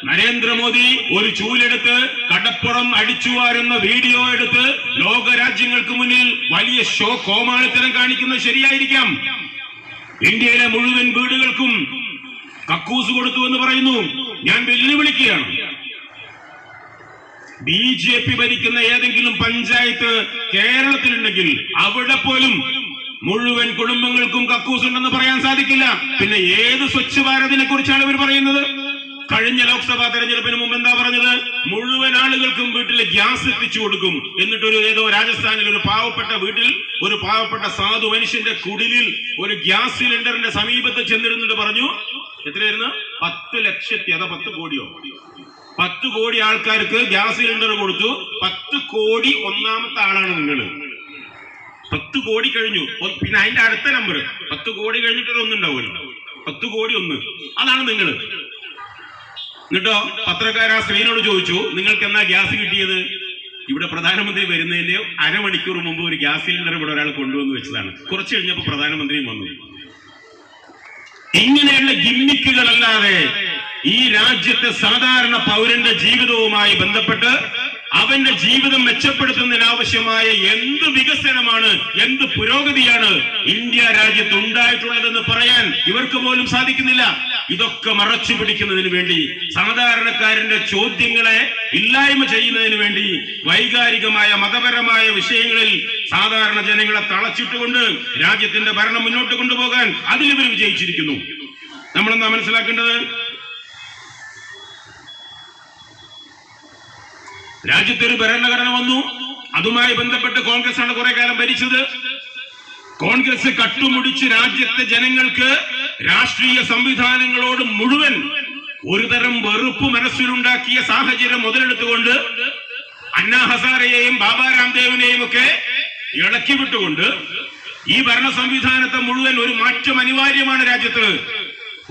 നരേന്ദ്രമോദി ഒരു ചൂലെടുത്ത് കടപ്പുറം അടിച്ചു വാരുന്ന വീഡിയോ എടുത്ത് ലോകരാജ്യങ്ങൾക്ക് മുന്നിൽ വലിയ കോമാളിത്തരം കാണിക്കുന്നത് ശരിയായിരിക്കാം. ഇന്ത്യയിലെ മുഴുവൻ വീടുകൾക്കും കക്കൂസ് കൊടുത്തു എന്ന് പറയുന്നു. ഞാൻ വെല്ലുവിളിക്കുകയാണ്. BJP ഭരിക്കുന്ന ഏതെങ്കിലും പഞ്ചായത്ത് കേരളത്തിലുണ്ടെങ്കിൽ അവിടെ പോലും മുഴുവൻ കുടുംബങ്ങൾക്കും കക്കൂസ് ഉണ്ടെന്ന് പറയാൻ സാധിക്കില്ല. പിന്നെ ഏത് സ്വച്ഛ് ഭാരതിനെ കുറിച്ചാണ് ഇവർ പറയുന്നത്? കഴിഞ്ഞ ലോക്സഭാ തെരഞ്ഞെടുപ്പിന് മുമ്പ് എന്താ പറഞ്ഞത്? മുഴുവൻ ആളുകൾക്കും വീട്ടിൽ ഗ്യാസ് എത്തിച്ചു കൊടുക്കും. എന്നിട്ട് ഏതോ രാജസ്ഥാനിൽ ഒരു പാവപ്പെട്ട വീട്ടിൽ ഒരു പാവപ്പെട്ട സാധു മനുഷ്യന്റെ കുടിലിൽ ഒരു ഗ്യാസ് സിലിണ്ടറിന്റെ സമീപത്ത് ചെന്നിരുന്നിട്ട് പറഞ്ഞു, എത്രയായിരുന്നു? 10 ലക്ഷത്തി, അതാ 10 കോടിയോ, 10 കോടി ആൾക്കാർക്ക് ഗ്യാസ് സിലിണ്ടർ കൊടുത്തു. 10 കോടി ഒന്നാമത്തെ ആളാണ് നിങ്ങൾ. 10 കോടി കഴിഞ്ഞു. പിന്നെ അതിന്റെ അടുത്ത നമ്പർ 10 കോടി കഴിഞ്ഞിട്ടൊരു ഒന്നുണ്ടാവുമല്ലോ, 10 കോടി 1, അതാണ് നിങ്ങൾ. എന്നിട്ടോ പത്രക്കാർ ആ സ്ത്രീനോട് ചോദിച്ചു, നിങ്ങൾക്ക് എന്നാ ഗ്യാസ് കിട്ടിയത്? ഇവിടെ പ്രധാനമന്ത്രി വരുന്നതിന്റെ അരമണിക്കൂർ മുമ്പ് ഒരു ഗ്യാസ് സിലിണ്ടർ ഇവിടെ ഒരാൾ കൊണ്ടുവന്ന് വെച്ചതാണ്. കുറച്ച് കഴിഞ്ഞപ്പോൾ പ്രധാനമന്ത്രിയും വന്നു. ഇങ്ങനെയുള്ള ഗിമ്മിക്കുകളല്ലാതെ ഈ രാജ്യത്തെ സാധാരണ പൗരന്റെ ജീവിതവുമായി ബന്ധപ്പെട്ട് അവന്റെ ജീവിതം മെച്ചപ്പെടുത്തുന്നതിനാവശ്യമായ എന്ത് വികസനമാണ്, എന്ത് പുരോഗതിയാണ് ഇന്ത്യ രാജ്യത്ത് ഉണ്ടായിട്ടുള്ളതെന്ന് പറയാൻ ഇവർക്ക് പോലും സാധിക്കുന്നില്ല. ഇതൊക്കെ മറച്ചു പിടിക്കുന്നതിന് വേണ്ടി, സാധാരണക്കാരന്റെ ചോദ്യങ്ങളെ ഇല്ലായ്മ ചെയ്യുന്നതിന് വേണ്ടി, വൈകാരികമായ മതപരമായ വിഷയങ്ങളിൽ സാധാരണ ജനങ്ങളെ തളച്ചിട്ടുകൊണ്ട് രാജ്യത്തിന്റെ ഭരണം മുന്നോട്ട് കൊണ്ടുപോകാൻ അതിലിവർ വിജയിച്ചിരിക്കുന്നു. നമ്മളെന്താ മനസ്സിലാക്കേണ്ടത്? രാജ്യത്തൊരു ഭരണഘടന വന്നു, അതുമായി ബന്ധപ്പെട്ട് കോൺഗ്രസ് ആണ് കുറെ കാലം ഭരിച്ചത്. കോൺഗ്രസ് കട്ടുമുടിച്ച് രാജ്യത്തെ ജനങ്ങൾക്ക് രാഷ്ട്രീയ സംവിധാനങ്ങളോട് മുഴുവൻ ഒരുതരം വെറുപ്പ് മനസ്സിലുണ്ടാക്കിയ സാഹചര്യം മുതലെടുത്തുകൊണ്ട് അന്നാ ഹസാരെയെയും ബാബാ രാംദേവിനെയും ഒക്കെ ഇളക്കി വിട്ടുകൊണ്ട് ഈ ഭരണ സംവിധാനത്തെ മുഴുവൻ ഒരു മാറ്റം അനിവാര്യമാണ് രാജ്യത്ത്,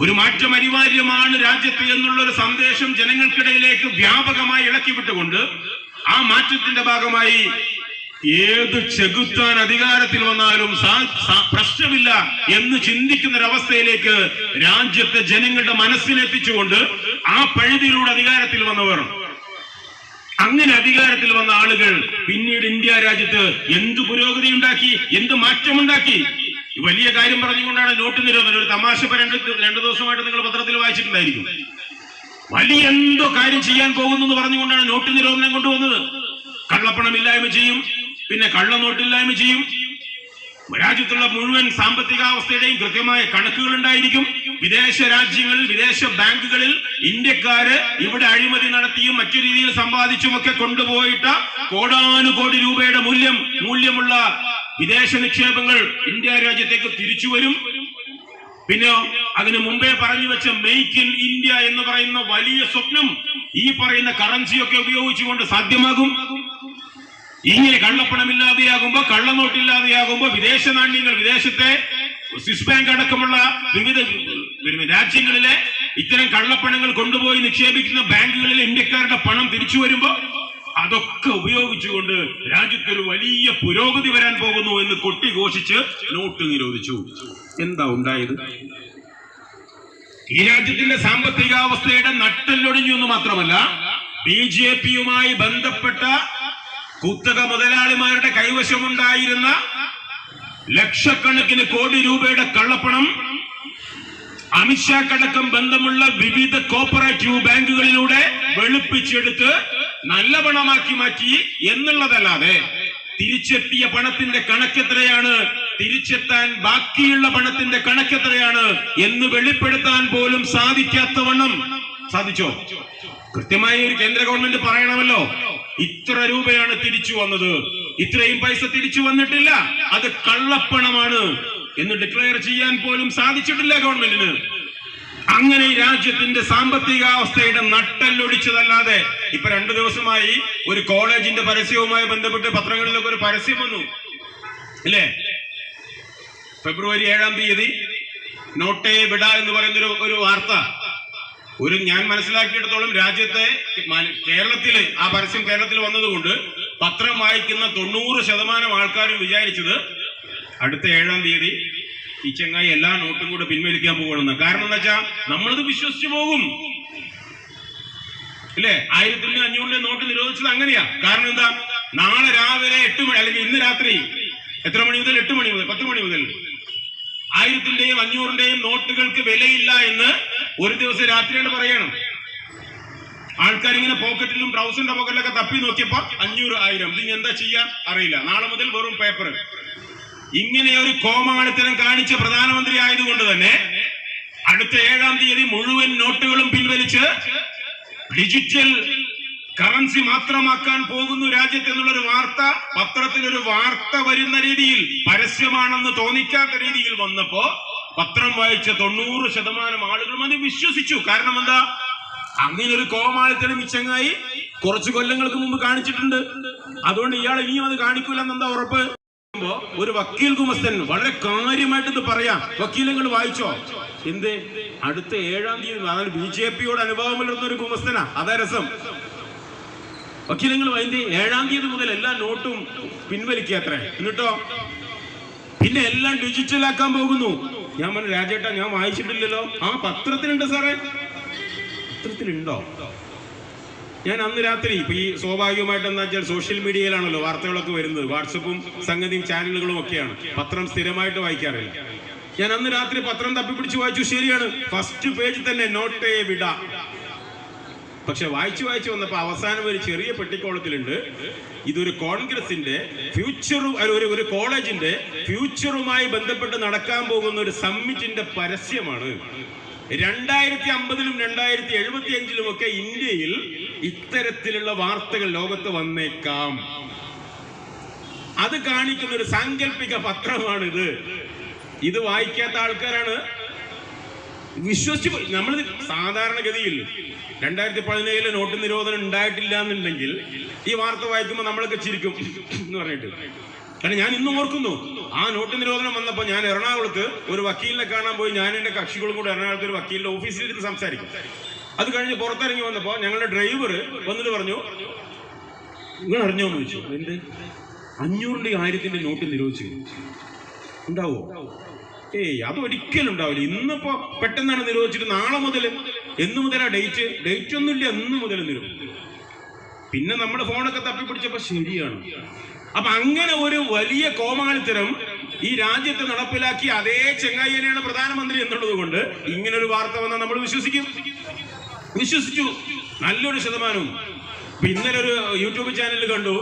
ഒരു മാറ്റം അനിവാര്യമാണ് രാജ്യത്ത് എന്നുള്ള ഒരു സന്ദേശം ജനങ്ങൾക്കിടയിലേക്ക് വ്യാപകമായി ഇളക്കി വിട്ടുകൊണ്ട് ആ മാറ്റത്തിന്റെ ഭാഗമായി ഏത് ചെകുത്താൻ അധികാരത്തിൽ വന്നാലും പ്രശ്നമില്ല എന്ന് ചിന്തിക്കുന്ന ഒരവസ്ഥയിലേക്ക് രാജ്യത്തെ ജനങ്ങളുടെ മനസ്സിലെത്തിച്ചുകൊണ്ട് ആ പഴുതിയിലൂടെ അധികാരത്തിൽ വന്നവർ, അങ്ങനെ അധികാരത്തിൽ വന്ന ആളുകൾ പിന്നീട് ഇന്ത്യ രാജ്യത്ത് എന്ത് പുരോഗതി ഉണ്ടാക്കി, എന്ത് മാറ്റമുണ്ടാക്കി. വലിയ കാര്യം പറഞ്ഞുകൊണ്ടാണ് നോട്ട് നിരോധനം. ഒരു തമാശ രണ്ടു ദിവസമായിട്ട് നിങ്ങൾ പത്രത്തിൽ വായിച്ചിട്ടുണ്ടായിരിക്കും. വലിയ എന്തോ കാര്യം ചെയ്യാൻ പോകുന്നു എന്ന് പറഞ്ഞുകൊണ്ടാണ് നോട്ട് നിരോധനം കൊണ്ടുവന്നത്. കള്ളപ്പണം ഇല്ലായ്മ ചെയ്യും, പിന്നെ കള്ളനോട്ടില്ലായ്മ ചെയ്യും. രാജ്യത്തുള്ള മുഴുവൻ സാമ്പത്തികാവസ്ഥയുടെയും കൃത്യമായ കണക്കുകൾ ഉണ്ടായിരിക്കും. വിദേശ രാജ്യങ്ങളിൽ, വിദേശ ബാങ്കുകളിൽ ഇന്ത്യക്കാര് ഇവിടെ അഴിമതി നടത്തിയും മറ്റു രീതിയിൽ സമ്പാദിച്ചുമൊക്കെ കൊണ്ടുപോയിട്ട കോടാനുകോടി രൂപയുടെ മൂല്യമുള്ള വിദേശ നിക്ഷേപങ്ങൾ ഇന്ത്യ രാജ്യത്തേക്ക് തിരിച്ചു വരും. പിന്നെ അതിനു മുമ്പേ പറഞ്ഞു വെച്ച മെയ്ക്ക് ഇൻ ഇന്ത്യ എന്ന് പറയുന്ന വലിയ സ്വപ്നം ഈ പറയുന്ന കറൻസിയൊക്കെ ഉപയോഗിച്ചുകൊണ്ട് സാധ്യമാകും. ഇങ്ങനെ കള്ളപ്പണമില്ലാതെയാകുമ്പോ, കള്ളനോട്ടില്ലാതെയാകുമ്പോ വിദേശ നാണ്യങ്ങൾ, വിദേശത്തെ സ്വിസ് ബാങ്ക് അടക്കമുള്ള വിവിധ രാജ്യങ്ങളിലെ ഇത്തരം കള്ളപ്പണങ്ങൾ കൊണ്ടുപോയി നിക്ഷേപിക്കുന്ന ബാങ്കുകളിൽ ഇന്ത്യക്കാരുടെ പണം തിരിച്ചു വരുമ്പോ അതൊക്കെ ഉപയോഗിച്ചുകൊണ്ട് രാജ്യത്തൊരു വലിയ പുരോഗതി വരാൻ പോകുന്നു എന്ന് കൊട്ടിഘോഷിച്ച് നോട്ട് നിരോധിച്ചു. എന്താ ഉണ്ടായത്? ഈ രാജ്യത്തിന്റെ സാമ്പത്തികാവസ്ഥയുടെ നട്ടെല്ലൊടിഞ്ഞു എന്ന് മാത്രമല്ല, BJPയുമായി ബന്ധപ്പെട്ട കുത്തക മുതലാളിമാരുടെ കൈവശമുണ്ടായിരുന്ന ലക്ഷക്കണക്കിന് കോടി രൂപയുടെ കള്ളപ്പണം അമിത്ഷാക്കടക്കം ബന്ധമുള്ള വിവിധ കോപ്പറേറ്റീവ് ബാങ്കുകളിലൂടെ വെളുപ്പിച്ചെടുത്ത് നല്ല പണമാക്കി മാറ്റി എന്നുള്ളതല്ലാതെ തിരിച്ചെത്തിയ പണത്തിന്റെ കണക്കെത്രയാണ്, തിരിച്ചെത്താൻ ബാക്കിയുള്ള പണത്തിന്റെ കണക്കെത്രയാണ് എന്ന് വെളിപ്പെടുത്താൻ പോലും സാധിക്കാത്തവണ്ണം സാധിച്ചോ? കൃത്യമായി ഒരു കേന്ദ്ര ഗവൺമെന്റ് പറയണമല്ലോ, ഇത്ര രൂപയാണ് തിരിച്ചു വന്നത്, ഇത്രയും പൈസ തിരിച്ചു വന്നിട്ടില്ല, അത് കള്ളപ്പണമാണ് എന്ന് ഡിക്ലെയർ ചെയ്യാൻ പോലും സാധിച്ചിട്ടില്ല ഗവൺമെന്റിന്. അങ്ങനെ ഈ രാജ്യത്തിന്റെ സാമ്പത്തികാവസ്ഥയുടെ നട്ടെല്ലൊടിച്ചതല്ലാതെ ഇപ്പൊ 2 ദിവസമായി ഒരു കോളേജിന്റെ പരസ്യവുമായി ബന്ധപ്പെട്ട് പത്രങ്ങളിലൊക്കെ ഒരു പരസ്യം വന്നു അല്ലേ? ഫെബ്രുവരി 7-ാം തീയതി നോട്ടേ വിട എന്ന് പറയുന്ന ഒരു വാർത്ത. ഞാൻ മനസ്സിലാക്കിയിടത്തോളം രാജ്യത്തെ കേരളത്തില് ആ പരസ്യം കേരളത്തിൽ വന്നതുകൊണ്ട് പത്രം വായിക്കുന്ന 90% ആൾക്കാരും വിചാരിച്ചത് അടുത്ത 7-ാം തീയതി ഈ ചെങ്ങായി എല്ലാ നോട്ടും കൂടെ പിൻവലിക്കാൻ പോകണമെന്ന്. കാരണം എന്താ വെച്ചാൽ നമ്മളത് വിശ്വസിച്ചു പോകും അല്ലേ? 1500 നോട്ട് നിരോധിച്ചത് അങ്ങനെയാ. കാരണം എന്താ? നാളെ രാവിലെ 8 മണി അല്ലെങ്കിൽ ഇന്ന് രാത്രി എത്ര മണി മുതൽ? 8 മണി മുതൽ 10 മണി മുതൽ 1000ന്റെയും 500ന്റെയും നോട്ടുകൾക്ക് വിലയില്ല എന്ന് ഒരു ദിവസം രാത്രിയാണ് പറയണം. ആൾക്കാരിങ്ങനെ പോക്കറ്റിലും ട്രൗസറിന്റെ പോക്കറ്റിലൊക്കെ തപ്പി നോക്കിയപ്പോ 500, 1000. ഇതിന് എന്താ ചെയ്യാൻ അറിയില്ല. നാളെ മുതൽ വെറും പേപ്പർ. ഇങ്ങനെ ഒരു കോമാളിത്തരം കാണിച്ച പ്രധാനമന്ത്രി ആയതുകൊണ്ട് തന്നെ അടുത്ത 7-ാം തീയതി മുഴുവൻ നോട്ടുകളും പിൻവലിച്ച് ഡിജിറ്റൽ കറൻസി മാത്രമാക്കാൻ പോകുന്നു രാജ്യത്ത് എന്നുള്ളൊരു വാർത്ത പത്രത്തിലൊരു വാർത്ത വരുന്ന രീതിയിൽ, പരസ്യമാണെന്ന് തോന്നിക്കാത്ത രീതിയിൽ വന്നപ്പോ പത്രം വായിച്ച 90% ആളുകളും അത് വിശ്വസിച്ചു. കാരണം എന്താ? അങ്ങനെ ഒരു കോമാളിത്തരം ഈ ചങ്ങായി കുറച്ചു കൊല്ലങ്ങൾക്ക് മുമ്പ് കാണിച്ചിട്ടുണ്ട്. അതുകൊണ്ട് ഇയാൾ ഇനിയും അത് കാണിക്കൂലെന്ന് എന്താ ഉറപ്പ്? ഒരു വക്കീൽ ഗുമസ്തൻ വളരെ കാര്യമായിട്ട് ഇത് പറയാം. വക്കീലങ്ങൾ വായിച്ചോ? എന്ത്? അടുത്ത 7-ാം തീയതി, അതായത് BJPയോട് അനുഭവം പുലർത്തുന്ന ഒരു ഗുമസ്തനാ. അതാ രസം. വക്കീലങ്ങൾ 7-ാം തീയതി മുതൽ എല്ലാ നോട്ടും പിൻവലിക്കുക അത്രേ. എന്നിട്ടോ പിന്നെ എല്ലാം ഡിജിറ്റലാക്കാൻ പോകുന്നു. ഞാൻ പറഞ്ഞു, രാജേട്ടാ ഞാൻ വായിച്ചിട്ടില്ലല്ലോ. ആ പത്രത്തിലുണ്ട് സാറേ. പത്രത്തിലുണ്ടോ? ഞാൻ അന്ന് രാത്രി ഇപ്പൊ ഈ സ്വാഭാവികമായിട്ട് എന്താ വെച്ചാൽ സോഷ്യൽ മീഡിയയിലാണല്ലോ വാർത്തകളൊക്കെ വരുന്നത്. വാട്സപ്പും സംഗതിയും ചാനലുകളും ഒക്കെയാണ്. പത്രം സ്ഥിരമായിട്ട് വായിക്കാറില്ല. ഞാൻ അന്ന് രാത്രി പത്രം തപ്പിപ്പിടിച്ച് വായിച്ചു. ശരിയാണ്, ഫസ്റ്റ് പേജിൽ തന്നെ നോട്ടേ വിട. പക്ഷെ വായിച്ചു വന്നപ്പോ അവസാനം ഒരു ചെറിയ പെട്ടിക്കോളത്തിലുണ്ട്, ഇതൊരു കോൺഗ്രസിന്റെ ഒരു കോളേജിന്റെ ഫ്യൂച്ചറുമായി ബന്ധപ്പെട്ട് നടക്കാൻ പോകുന്ന ഒരു സമ്മിറ്റിന്റെ പരസ്യമാണ്. 2050-ലും 2075-ലും ഒക്കെ ഇന്ത്യയിൽ ഇത്തരത്തിലുള്ള വാർത്തകൾ ലോകത്ത് വന്നേക്കാം. അത് കാണിക്കുന്ന ഒരു സാങ്കല്പിക പത്രമാണിത്. ഇത് വായിക്കാത്ത ആൾക്കാരാണ് വിശ്വസിച്ച്. നമ്മൾ സാധാരണഗതിയിൽ 2017 നോട്ട് നിരോധനം ഉണ്ടായിട്ടില്ല എന്നുണ്ടെങ്കിൽ ഈ വാർത്ത വായിക്കുമ്പോൾ നമ്മളൊക്കെ ചിരിക്കും എന്ന് പറഞ്ഞിട്ട്. കാരണം ഞാൻ ഇന്നും ഓർക്കുന്നു, ആ നോട്ട് നിരോധനം വന്നപ്പോൾ ഞാൻ എറണാകുളത്ത് ഒരു വക്കീലിനെ കാണാൻ പോയി. ഞാൻ എൻ്റെ കക്ഷികളും കൂടെ എറണാകുളത്ത് ഒരു വക്കീലിന്റെ ഓഫീസിലിരുന്ന് സംസാരിക്കും. അത് കഴിഞ്ഞ് പുറത്തിറങ്ങി വന്നപ്പോൾ ഞങ്ങളുടെ ഡ്രൈവർ വന്നിട്ട് പറഞ്ഞു, നിങ്ങൾ അറിഞ്ഞോന്ന് ചോദിച്ചു. എന്ത്? 500-ന്റെയും 1000-ന്റെ നോട്ട് നിരോധിച്ചു. ഉണ്ടാവോ? അത് ഒരിക്കലും ഉണ്ടാവില്ല. ഇന്നിപ്പോ പെട്ടെന്നാണ് നിരോധിച്ചിട്ട് നാളെ മുതൽ. എന്ന് മുതലാ ഡേറ്റ് ഒന്നുമില്ല, എന്ന് മുതൽ നിരോധിച്ചു. പിന്നെ നമ്മുടെ ഫോണൊക്കെ തപ്പിപ്പിടിച്ചപ്പോ ശരിയാണ്. അപ്പൊ അങ്ങനെ ഒരു വലിയ കോമാളിത്തരം ഈ രാജ്യത്ത് നടപ്പിലാക്കി അതേ ചെങ്ങായിയാണ് പ്രധാനമന്ത്രി എന്നുള്ളത് കൊണ്ട് ഇങ്ങനെ ഒരു വാർത്ത വന്നാൽ നമ്മൾ വിശ്വസിച്ചു. നല്ലൊരു ശതമാനവും ഇന്നലെ ഒരു യൂട്യൂബ് ചാനൽ കണ്ടു,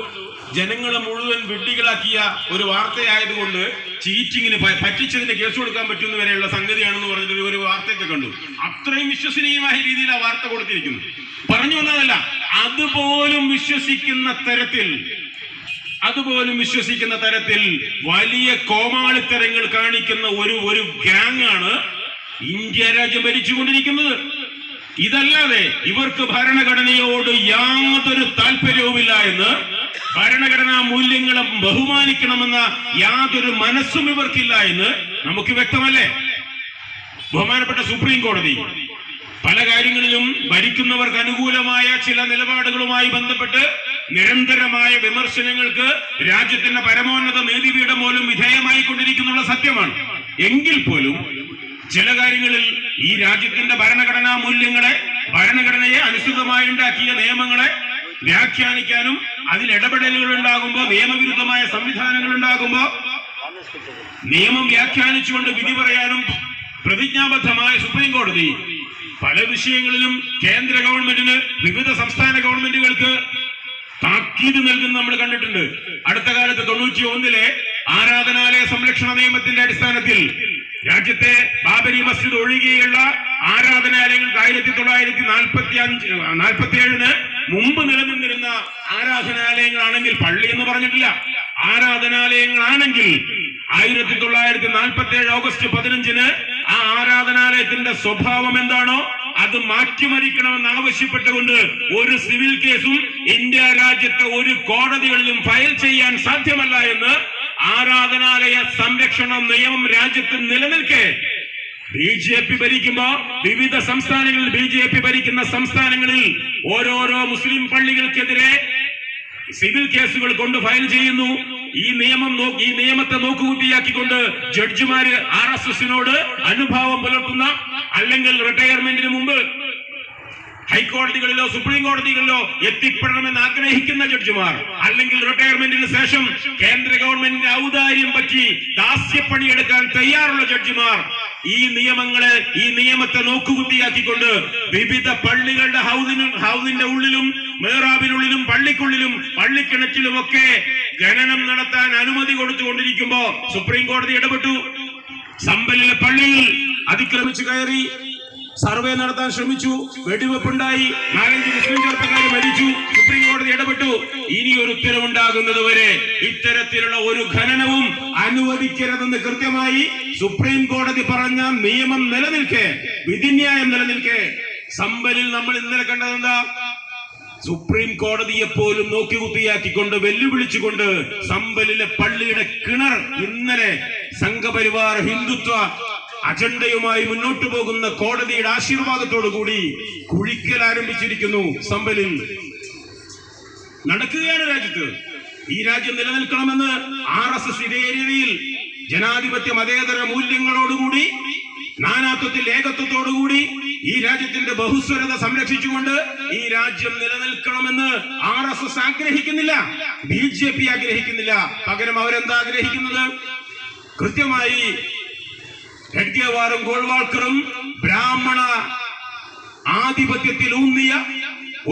ജനങ്ങളെ മുഴുവൻ വിഡ്ഢികളാക്കിയ ഒരു വാർത്തയായതുകൊണ്ട് ചീറ്റിങ്ങിന് പറ്റിച്ചതിന് കേസ് കൊടുക്കാൻ പറ്റുന്ന വരെയുള്ള സംഗതിയാണെന്ന് പറഞ്ഞിട്ട് ഒരു വാർത്തയൊക്കെ കണ്ടു. അത്രയും വിശ്വസനീയമായ രീതിയിൽ ആ വാർത്ത കൊടുത്തിരിക്കുന്നു. പറഞ്ഞു വന്നതല്ല, അതുപോലും വിശ്വസിക്കുന്ന തരത്തിൽ വലിയ കോമാളിത്തരങ്ങൾ കാണിക്കുന്ന ഒരു ഗ്യാങ്ങാണ് ഇന്ത്യ രാജ്യം ഭരിച്ചുകൊണ്ടിരിക്കുന്നത്. ഇതല്ലാതെ ഇവർക്ക് ഭരണഘടനയോട് യാതൊരു താല്പര്യവുമില്ല എന്ന്, ഭരണഘടനാ മൂല്യങ്ങളെ ബഹുമാനിക്കണമെന്ന യാതൊരു മനസ്സും ഇവർക്കില്ല എന്ന് നമുക്ക് വ്യക്തമല്ലേ? ബഹുമാനപ്പെട്ട സുപ്രീം കോടതി പല കാര്യങ്ങളിലും ഭരിക്കുന്നവർക്ക് അനുകൂലമായ ചില നിലപാടുകളുമായി ബന്ധപ്പെട്ട് നിരന്തരമായ വിമർശനങ്ങൾക്ക് രാജ്യത്തിന്റെ പരമോന്നത നീതിപീഠം പോലും വിധേയമായി കൊണ്ടിരിക്കുന്നുള്ള സത്യമാണ്. എങ്കിൽ പോലും ചില കാര്യങ്ങളിൽ ഈ രാജ്യത്തിന്റെ ഭരണഘടനാ മൂല്യങ്ങളെ, ഭരണഘടനയെ അനുസൃതമായി ഉണ്ടാക്കിയ നിയമങ്ങളെ വ്യാഖ്യാനിക്കാനും അതിൽ ഇടപെടലുകൾ ഉണ്ടാകുമ്പോൾ, നിയമവിരുദ്ധമായ സംവിധാനങ്ങൾ ഉണ്ടാകുമ്പോൾ നിയമം വ്യാഖ്യാനിച്ചുകൊണ്ട് വിധി പറയാനും പ്രതിജ്ഞാബദ്ധമായ സുപ്രീം കോടതി പല വിഷയങ്ങളിലും കേന്ദ്ര ഗവൺമെന്റിന്, വിവിധ സംസ്ഥാന ഗവൺമെന്റുകൾക്ക് താക്കീത് നൽകുന്ന നമ്മൾ കണ്ടിട്ടുണ്ട്. അടുത്ത കാലത്ത് 91 ആരാധനാലയ സംരക്ഷണ നിയമത്തിന്റെ അടിസ്ഥാനത്തിൽ രാജ്യത്തെ ബാബരി മസ്ജിദ് ഒഴികെയുള്ള ആരാധനാലയങ്ങൾക്ക് 1947 മുമ്പ് നിലനിന്നിരുന്ന ആരാധനാലയങ്ങളാണെങ്കിൽ, പള്ളി എന്ന് പറഞ്ഞിട്ടില്ല, ആരാധനാലയങ്ങളാണെങ്കിൽ 1947 ഓഗസ്റ്റ് 15 ആ ആരാധനാലയത്തിന്റെ സ്വഭാവം എന്താണോ അത് മാറ്റിമറിക്കണമെന്ന് ആവശ്യപ്പെട്ടുകൊണ്ട് ഒരു സിവിൽ കേസും ഇന്ത്യ രാജ്യത്തെ ഒരു കോടതികളിലും ഫയൽ ചെയ്യാൻ സാധ്യമല്ല എന്ന് ആരാധനാലയ സംരക്ഷണ നിയമം രാജ്യത്ത് നിലനിൽക്കെ BJP ഭരിക്കുമ്പോ വിവിധ സംസ്ഥാനങ്ങളിൽ, BJP ഭരിക്കുന്ന സംസ്ഥാനങ്ങളിൽ ഓരോരോ മുസ്ലിം പള്ളികൾക്കെതിരെ സിവിൽ കേസുകൾ കൊണ്ട് ഫയൽ ചെയ്യുന്നു. ഈ നിയമത്തെ നോക്കുകുത്തിയാക്കിക്കൊണ്ട് ജഡ്ജിമാര് RSSനോട് അനുഭാവം പുലർത്തുന്ന, അല്ലെങ്കിൽ റിട്ടയർമെന്റിന് മുമ്പ് ഹൈക്കോടതികളിലോ സുപ്രീം കോടതികളിലോ എത്തിപ്പെടണമെന്ന് ആഗ്രഹിക്കുന്ന ജഡ്ജിമാർ, അല്ലെങ്കിൽ റിട്ടയർമെന്റിന് ശേഷം കേന്ദ്ര ഗവൺമെന്റിന്റെ ഔദാര്യം പറ്റി ദാസ്യപ്പണിയെടുക്കാൻ തയ്യാറുള്ള ജഡ്ജിമാർ ഈ നിയമത്തെ നോക്കുകുത്തിയാക്കിക്കൊണ്ട് വിവിധ പള്ളികളുടെ ഹൗദിന്റെ ഉള്ളിലും മേറാബിനുള്ളിലും പള്ളിക്കുള്ളിലും പള്ളിക്കിണറ്റിലുമൊക്കെ ഖനനം നടത്താൻ അനുമതി കൊടുത്തുകൊണ്ടിരിക്കുമ്പോ സുപ്രീം കോടതി ഇടപെട്ടു. സമ്പലിലെ പള്ളിയിൽ അതിക്രമിച്ചു കയറി സർവേ നടത്താൻ ശ്രമിച്ചു, വെടിവെപ്പുണ്ടായി, 4-5 മുസ്ലിം ചെറുപ്പക്കാർ മരിച്ചു. സുപ്രീം കോടതി ഇടപെട്ടു. ഇനി ഒരു ഉത്തരവുണ്ടാകുന്നത് വരെ ഇത്തരത്തിലുള്ള ഒരു ഖനനവും അനുവദിക്കരുതെന്ന് കൃത്യമായി സുപ്രീം കോടതി പറഞ്ഞ നിയമം നിലനിൽക്കെ, വിധിന്യായം നിലനിൽക്കെ, സമ്പലിൽ നമ്മൾ ഇന്നലെ കണ്ടതെന്താ? സുപ്രീം കോടതിയെ പോലും നോക്കികുത്തിയാക്കിക്കൊണ്ട്, വെല്ലുവിളിച്ചുകൊണ്ട് സമ്പലിലെ പള്ളിയുടെ കിണർ ഇന്നലെ സംഘപരിവാർ ഹിന്ദുത്വ അജണ്ടയുമായി മുന്നോട്ടു പോകുന്ന കോടതിയുടെ ആശീർവാദത്തോടു കൂടി കുഴിക്കൽ ആരംഭിച്ചിരിക്കുന്നു. സമ്പലിൽ നടക്കുകയാണ് രാജ്യത്ത്. ഈ രാജ്യം നിലനിൽക്കണമെന്ന് RSS ഇതേ രീതിയിൽ ജനാധിപത്യ മതേതര മൂല്യങ്ങളോടുകൂടി, നാനാത്വത്തിൽ ഏകത്വത്തോടുകൂടി ഈ രാജ്യത്തിന്റെ ബഹുസ്വരത സംരക്ഷിച്ചുകൊണ്ട് ഈ രാജ്യം നിലനിൽക്കണമെന്ന് RSS ആഗ്രഹിക്കുന്നില്ല, BJP ആഗ്രഹിക്കുന്നില്ല. പകരം അവരെന്താ ആഗ്രഹിക്കുന്നത്? കൃത്യമായി ഹെഡ്ഗേവാറും ഗോൾവാൾക്കറും ബ്രാഹ്മണ ആധിപത്യത്തിൽ ഊന്നിയ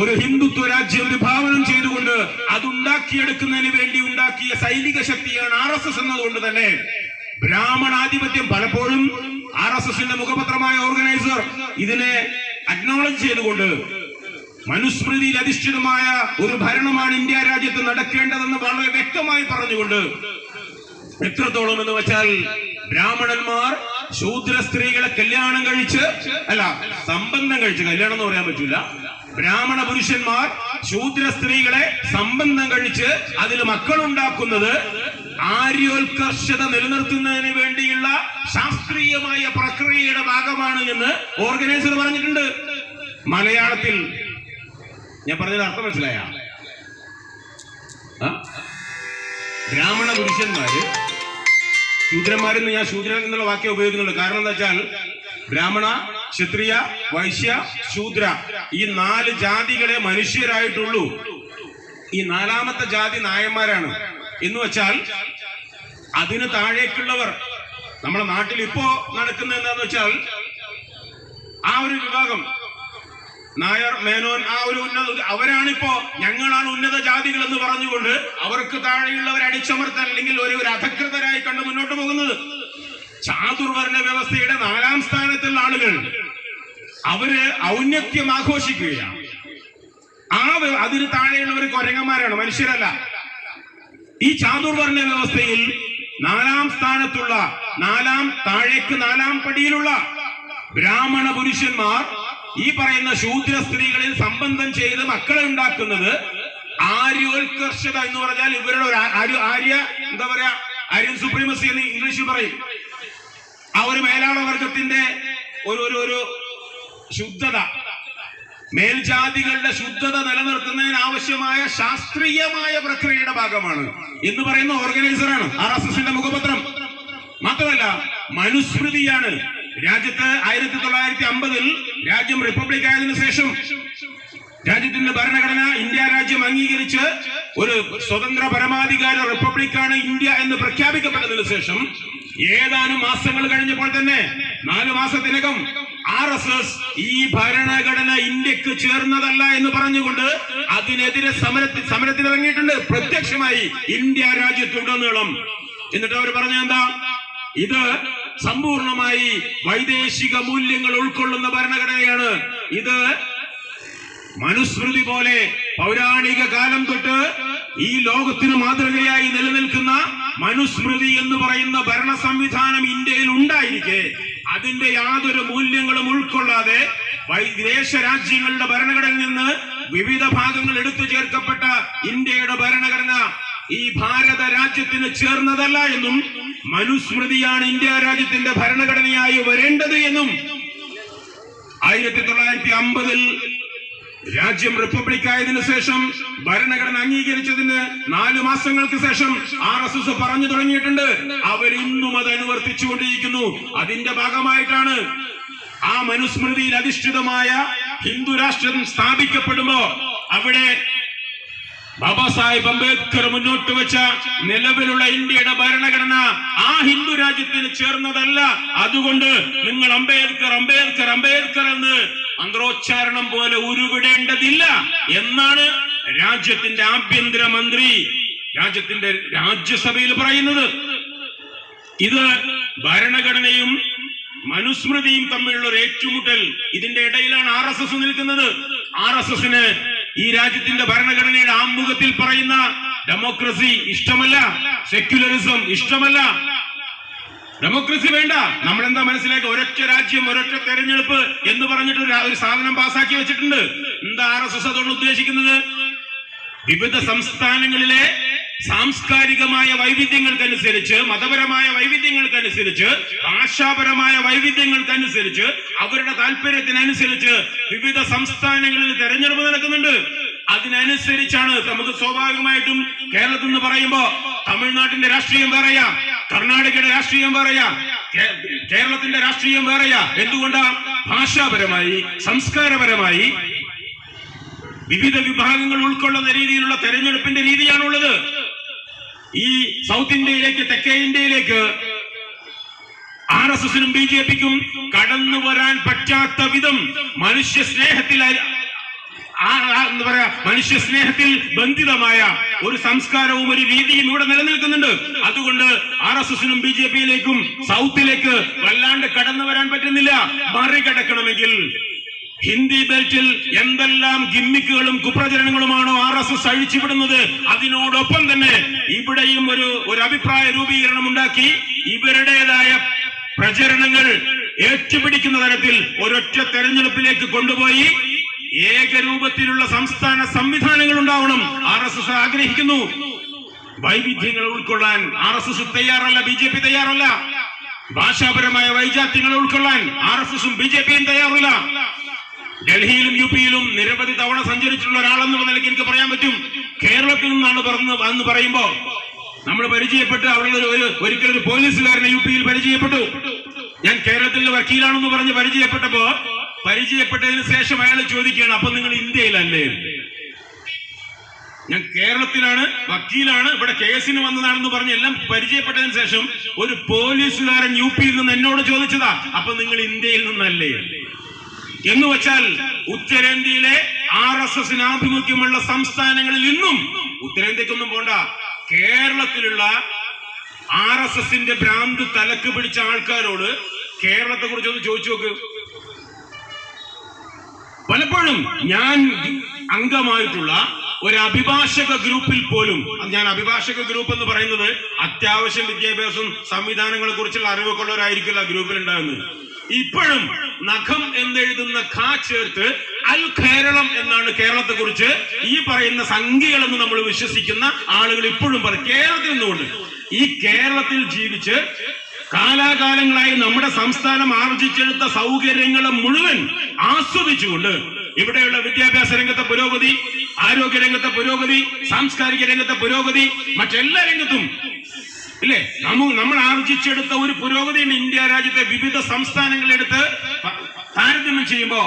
ഒരു ഹിന്ദുത്വ രാജ്യം വിഭാവനം ചെയ്തുകൊണ്ട് അതുണ്ടാക്കിയെടുക്കുന്നതിന് വേണ്ടി ഉണ്ടാക്കിയ സൈനിക ശക്തിയാണ് RSS എന്നതുകൊണ്ട് തന്നെ ബ്രാഹ്മണാധിപത്യം പലപ്പോഴും RSSന്റെ മുഖപത്രമായ ഓർഗനൈസർ ഇതിനെ അക്നോളജ് ചെയ്തുകൊണ്ട് മനുസ്മൃതിയിൽ അധിഷ്ഠിതമായ ഒരു ഭരണമാണ് ഇന്ത്യ രാജ്യത്ത് നടക്കേണ്ടതെന്ന് വളരെ വ്യക്തമായി പറഞ്ഞുകൊണ്ട്, എത്രത്തോളം എന്ന് വെച്ചാൽ ബ്രാഹ്മണന്മാർ ശൂദ്ര സ്ത്രീകളെ കല്യാണം കഴിച്ച്, സംബന്ധം കഴിച്ച്, കല്യാണം എന്ന് പറയാൻ പറ്റൂല, ബ്രാഹ്മണ പുരുഷന്മാർ ശൂദ്ര സ്ത്രീകളെ സംബന്ധം കഴിച്ച് അതിൽ മക്കളുണ്ടാക്കുന്നത് ആര്യോത്കർഷത നിലനിർത്തുന്നതിന് വേണ്ടിയുള്ള ശാസ്ത്രീയമായ പ്രക്രിയയുടെ ഭാഗമാണ് എന്ന് ഓർഗനൈസർ പറഞ്ഞിട്ടുണ്ട്. മലയാളത്തിൽ ഞാൻ പറഞ്ഞത് അർത്ഥം മനസ്സിലായ? ബ്രാഹ്മണ പുരുഷന്മാര്, ശൂദ്രന്മാരെന്ന് ഞാൻ ശൂദ്രൻ എന്നുള്ള വാക്യം ഉപയോഗിക്കുന്നുണ്ട്. കാരണം എന്താ വെച്ചാൽ ബ്രാഹ്മണ, ക്ഷത്രിയ, വൈശ്യ, ശൂദ്ര ഈ 4 ജാതികളെ മനുഷ്യരായിട്ടുള്ളൂ. ഈ 4ാമത്തെ ജാതി നായന്മാരാണ്. എന്ന് വെച്ചാൽ അതിന് താഴേക്കുള്ളവർ, നമ്മുടെ നാട്ടിൽ ഇപ്പോ നടക്കുന്ന എന്താന്ന് വെച്ചാൽ ആ ഒരു വിഭാഗം നായർ, മേനോൻ, ആ ഒരു അവരാണിപ്പോ ഞങ്ങളാണ് ഉന്നത ജാതികൾ എന്ന് പറഞ്ഞുകൊണ്ട് അവർക്ക് താഴെയുള്ളവരെ അടിച്ചമർത്താൻ അല്ലെങ്കിൽ ഒരു അധകൃതരായി കണ്ട് മുന്നോട്ട് പോകുന്നത്. ചാതുർവർണ്ണ വ്യവസ്ഥയുടെ 4ാം സ്ഥാനത്തുള്ള ആളുകൾ അവര് ഔന്നത്യം ആഘോഷിക്കുകയാണ്. അതിന് താഴെയുള്ളവർ കൊരങ്ങന്മാരാണ്, മനുഷ്യരല്ല. ഈ ചാതുർവർണ്ണ വ്യവസ്ഥയിൽ 4ാം സ്ഥാനത്തുള്ള താഴേക്ക് 4ാം പടിയിലുള്ള ബ്രാഹ്മണ പുരുഷന്മാർ ഈ പറയുന്ന ശൂദ്ര സ്ത്രീകളിൽ സംബന്ധം ചെയ്ത് മക്കളെ ഉണ്ടാക്കുന്നത് ആര്യോത്കർഷത എന്ന് പറഞ്ഞാൽ ഇവരുടെ ഒരു ആര്യ എന്താ പറയാ ആര്യൻ സുപ്രീമസി എന്ന് ഇംഗ്ലീഷിൽ പറയും. ആ ഒരു മേലാള വർഗത്തിന്റെ ഒരു ശുദ്ധത, മേൽജാതികളുടെ ശുദ്ധത നിലനിർത്തുന്നതിന് ആവശ്യമായ ശാസ്ത്രീയമായ പ്രക്രിയയുടെ ഭാഗമാണ് എന്ന് പറയുന്ന ഓർഗനൈസറാണ് RSSന്റെ മുഖപത്രം. മാത്രമല്ല മനുസ്മൃതിയാണ്. രാജ്യത്ത് 1950 രാജ്യം റിപ്പബ്ലിക് ആയതിനു ശേഷം രാജ്യത്തിന്റെ ഭരണഘടന ഇന്ത്യ രാജ്യം അംഗീകരിച്ച് ഒരു സ്വതന്ത്ര പരമാധികാര റിപ്പബ്ലിക്കാണ് ഇന്ത്യ എന്ന് പ്രഖ്യാപിക്കപ്പെട്ടതിനു ശേഷം ഏതാനും മാസങ്ങൾ കഴിഞ്ഞപ്പോൾ തന്നെ 4 മാസത്തിനകം RSS ഈ ഭരണഘടന ഇന്ത്യക്ക് ചേർന്നതല്ല എന്ന് പറഞ്ഞുകൊണ്ട് അതിനെതിരെ സമരത്തിനിറങ്ങിയിട്ടുണ്ട്, പ്രത്യക്ഷമായി ഇന്ത്യ രാജ്യത്തുടനീളം. എന്നിട്ട് അവർ പറഞ്ഞ എന്താ, ഇത് സമ്പൂർണമായി വൈദേശിക മൂല്യങ്ങൾ ഉൾക്കൊള്ളുന്ന ഭരണഘടനയാണ്. ഇത് മനുസ്മൃതി പോലെ പൗരാണിക കാലം തൊട്ട് ഈ ലോകത്തിന് മാതൃകയായി നിലനിൽക്കുന്ന മനുസ്മൃതി എന്ന് പറയുന്ന ഭരണ സംവിധാനം ഇന്ത്യയിൽ ഉണ്ടായിരിക്കെ അതിന്റെ യാതൊരു മൂല്യങ്ങളും ഉൾക്കൊള്ളാതെ വിദേശ രാജ്യങ്ങളുടെ ഭരണഘടനയിൽ നിന്ന് വിവിധ ഭാഗങ്ങൾ എടുത്തു ചേർക്കപ്പെട്ട ഇന്ത്യയുടെ ഭരണഘടന ഈ ഭാരത രാജ്യത്തിന് ചേർന്നതല്ല എന്നും മനുസ്മൃതിയാണ് ഇന്ത്യ രാജ്യത്തിന്റെ ഭരണഘടനയായി വരേണ്ടത് എന്നും 1950 രാജ്യം റിപ്പബ്ലിക് ആയതിനു ശേഷം ഭരണഘടന അംഗീകരിച്ചതിന് 4 മാസങ്ങൾക്ക് ശേഷം RSS പറഞ്ഞു തുടങ്ങിയിട്ടുണ്ട്. അവരിന്നും അത് അനുവർത്തിച്ചുകൊണ്ടിരിക്കുന്നു. അതിന്റെ ഭാഗമായിട്ടാണ് ആ മനുസ്മൃതിയിൽ അധിഷ്ഠിതമായ ഹിന്ദു രാഷ്ട്രം സ്ഥാപിക്കപ്പെടുമ്പോ അവിടെ ബാബാ സാഹിബ് അംബേദ്കർ മുന്നോട്ട് വെച്ച നിലവിലുള്ള ഇന്ത്യയുടെ ഭരണഘടന ആ ഹിന്ദു രാജ്യത്തിന് ചേർന്നതല്ല. അതുകൊണ്ട് നിങ്ങൾ അംബേദ്കർ അംബേദ്കർ അംബേദ്കർ എന്ന് മന്ത്രോച്ചാരണം പോലെ ഉരുവിടേണ്ടതില്ല എന്നാണ് രാജ്യത്തിന്റെ ആഭ്യന്തരമന്ത്രി രാജ്യത്തിന്റെ രാജ്യസഭയിൽ പറയുന്നത്. ഇത് ഭരണഘടനയും മനുസ്മൃതിയും തമ്മിലുള്ള ഒരു ഏറ്റുമുട്ടൽ. ഇതിന്റെ ഇടയിലാണ് RSS നിൽക്കുന്നത്. RSSന് ഈ രാജ്യത്തിന്റെ ഭരണഘടനയുടെ ആമുഖത്തിൽ പറയുന്ന ഡെമോക്രസി ഇഷ്ടമല്ല, സെക്യുലറിസം ഇഷ്ടമല്ല. ഡെമോക്രസി വേണ്ട. നമ്മളെന്താ മനസ്സിലാക്കി, ഒരൊറ്റ രാജ്യം ഒരൊറ്റ തെരഞ്ഞെടുപ്പ് എന്ന് പറഞ്ഞിട്ട് ഒരു സാധനം പാസാക്കി വെച്ചിട്ടുണ്ട്. എന്താ RSS അതുകൊണ്ട് ഉദ്ദേശിക്കുന്നത്? വിവിധ സംസ്ഥാനങ്ങളിലെ സാംസ്കാരികമായ വൈവിധ്യങ്ങൾക്കനുസരിച്ച്, മതപരമായ വൈവിധ്യങ്ങൾക്കനുസരിച്ച്, ഭാഷാപരമായ വൈവിധ്യങ്ങൾക്കനുസരിച്ച്, അവരുടെ താല്പര്യത്തിനനുസരിച്ച് വിവിധ സംസ്ഥാനങ്ങളിൽ തെരഞ്ഞെടുപ്പ് നടക്കുന്നുണ്ട്. അതിനനുസരിച്ചാണ് നമുക്ക് സ്വാഭാവികമായിട്ടും കേരളത്തിൽ നിന്ന് പറയുമ്പോ തമിഴ്നാട്ടിന്റെ രാഷ്ട്രീയം വേറെയാ, കർണാടകയുടെ രാഷ്ട്രീയം വേറെയാ, കേരളത്തിന്റെ രാഷ്ട്രീയം വേറെയാ. എന്തുകൊണ്ടാ? ഭാഷാപരമായി, സംസ്കാരപരമായി വിവിധ വിഭാഗങ്ങൾ ഉൾക്കൊള്ളുന്ന രീതിയിലുള്ള തെരഞ്ഞെടുപ്പിന്റെ രീതിയാണുള്ളത്. ഈ സൗത്ത് ഇന്ത്യയിലേക്ക്, തെക്കേ ഇന്ത്യയിലേക്ക് RSSനും BJPക്കും കടന്നു വരാൻ പറ്റാത്ത വിധം മനുഷ്യ സ്നേഹത്തിൽ ബന്ധിതമായ ഒരു സംസ്കാരവും ഒരു രീതിയും ഇവിടെ നിലനിൽക്കുന്നുണ്ട്. അതുകൊണ്ട് RSSനും BJPയിലേക്കും സൗത്തിലേക്ക് വല്ലാണ്ട് കടന്നു വരാൻ പറ്റുന്നില്ല. മറികടക്കണമെങ്കിൽ ഹിന്ദി ബെൽറ്റിൽ എന്തെല്ലാം ഗിമ്മിക്കുകളും കുപ്രചരണങ്ങളുമാണോ RSS അഴിച്ചുവിടുന്നത്, അതിനോടൊപ്പം തന്നെ ഇവിടെയും ഒരു അഭിപ്രായ രൂപീകരണം ഉണ്ടാക്കി ഇവരുടേതായ പ്രചരണങ്ങൾ ഏറ്റുപിടിക്കുന്ന തരത്തിൽ ഒരൊറ്റ തെരഞ്ഞെടുപ്പിലേക്ക് കൊണ്ടുപോയി ഏകരൂപത്തിലുള്ള സംസ്ഥാന സംവിധാനങ്ങൾ ഉണ്ടാവണം. RSS ആഗ്രഹിക്കുന്നു. വൈവിധ്യങ്ങൾ ഉൾക്കൊള്ളാൻ RSS തയ്യാറല്ല, BJP തയ്യാറല്ല. ഭാഷാപരമായ വൈജാത്യങ്ങൾ ഉൾക്കൊള്ളാൻ RSSും BJPയും തയ്യാറല്ല. ഡൽഹിയിലും UPയിലും നിരവധി തവണ സഞ്ചരിച്ചിട്ടുള്ള ഒരാളെന്നുള്ള നിലയ്ക്ക് എനിക്ക് പറയാൻ പറ്റും. കേരളത്തിൽ നിന്നാണ് എന്ന് പറയുമ്പോ നമ്മൾ പരിചയപ്പെട്ട് അവിടെ ഒരിക്കലൊരു പോലീസുകാരനെ UPയിൽ പരിചയപ്പെട്ടു. ഞാൻ കേരളത്തിലെ വക്കീലാണെന്ന് പറഞ്ഞ് പരിചയപ്പെട്ടതിന് ശേഷം അയാൾ ചോദിക്കുകയാണ്, അപ്പൊ നിങ്ങൾ ഇന്ത്യയിലല്ലേ? ഞാൻ കേരളത്തിലാണ്, വക്കീലാണ്, ഇവിടെ കേസിന് വന്നതാണെന്ന് പറഞ്ഞ് എല്ലാം പരിചയപ്പെട്ടതിന് ശേഷം ഒരു പോലീസുകാരൻ UPയിൽ നിന്ന് എന്നോട് ചോദിച്ചതാ, അപ്പൊ നിങ്ങൾ ഇന്ത്യയിൽ നിന്നല്ലേ? എന്ന് വെച്ചാൽ ഉത്തരേന്ത്യയിലെ RSSന് ആഭിമുഖ്യമുള്ള സംസ്ഥാനങ്ങളിൽ ഇന്നും, ഉത്തരേന്ത്യക്കൊന്നും പോണ്ട, കേരളത്തിലുള്ള RSSന്റെ ഭ്രാന്ത് തലക്ക് പിടിച്ച ആൾക്കാരോട് കേരളത്തെ കുറിച്ചൊന്ന് ചോദിച്ചു നോക്ക്. പലപ്പോഴും ഞാൻ അംഗമായിട്ടുള്ള ഒരു അഭിഭാഷക ഗ്രൂപ്പിൽ പോലും, ഞാൻ അഭിഭാഷക ഗ്രൂപ്പ് എന്ന് പറയുന്നത് അത്യാവശ്യം വിദ്യാഭ്യാസം സംവിധാനങ്ങളെ കുറിച്ചുള്ള അറിവൊക്കെ ഉള്ളവരായിരിക്കില്ല ഗ്രൂപ്പിൽ ഉണ്ടാകുന്നത്. ഇപ്പോഴും നഖം എന്നെഴുതുന്ന ഖ ചേർത്ത് അൽ കേരളം എന്നാണ് കേരളത്തെ കുറിച്ച് ഈ പറയുന്ന സംഖ്യകളെന്ന് നമ്മൾ വിശ്വസിക്കുന്ന ആളുകൾ ഇപ്പോഴും പറയും. കേരളത്തിൽ നിന്നുകൊണ്ട് ഈ കേരളത്തിൽ ജീവിച്ച് കാലാകാലങ്ങളായി നമ്മുടെ സംസ്ഥാനം ആർജിച്ചെടുത്ത സൗകര്യങ്ങളെ മുഴുവൻ ആസ്വദിച്ചുകൊണ്ട് ഇവിടെയുള്ള വിദ്യാഭ്യാസ രംഗത്തെ പുരോഗതി, ആരോഗ്യ രംഗത്തെ പുരോഗതി, സാംസ്കാരിക രംഗത്തെ പുരോഗതി, മറ്റെല്ലാ രംഗത്തും ഇല്ലേ നമ്മൾ ആർജിച്ചെടുത്ത ഒരു പുരോഗതിയാണ്. ഇന്ത്യ രാജ്യത്തെ വിവിധ സംസ്ഥാനങ്ങളെടുത്ത് താരതമ്യം ചെയ്യുമ്പോൾ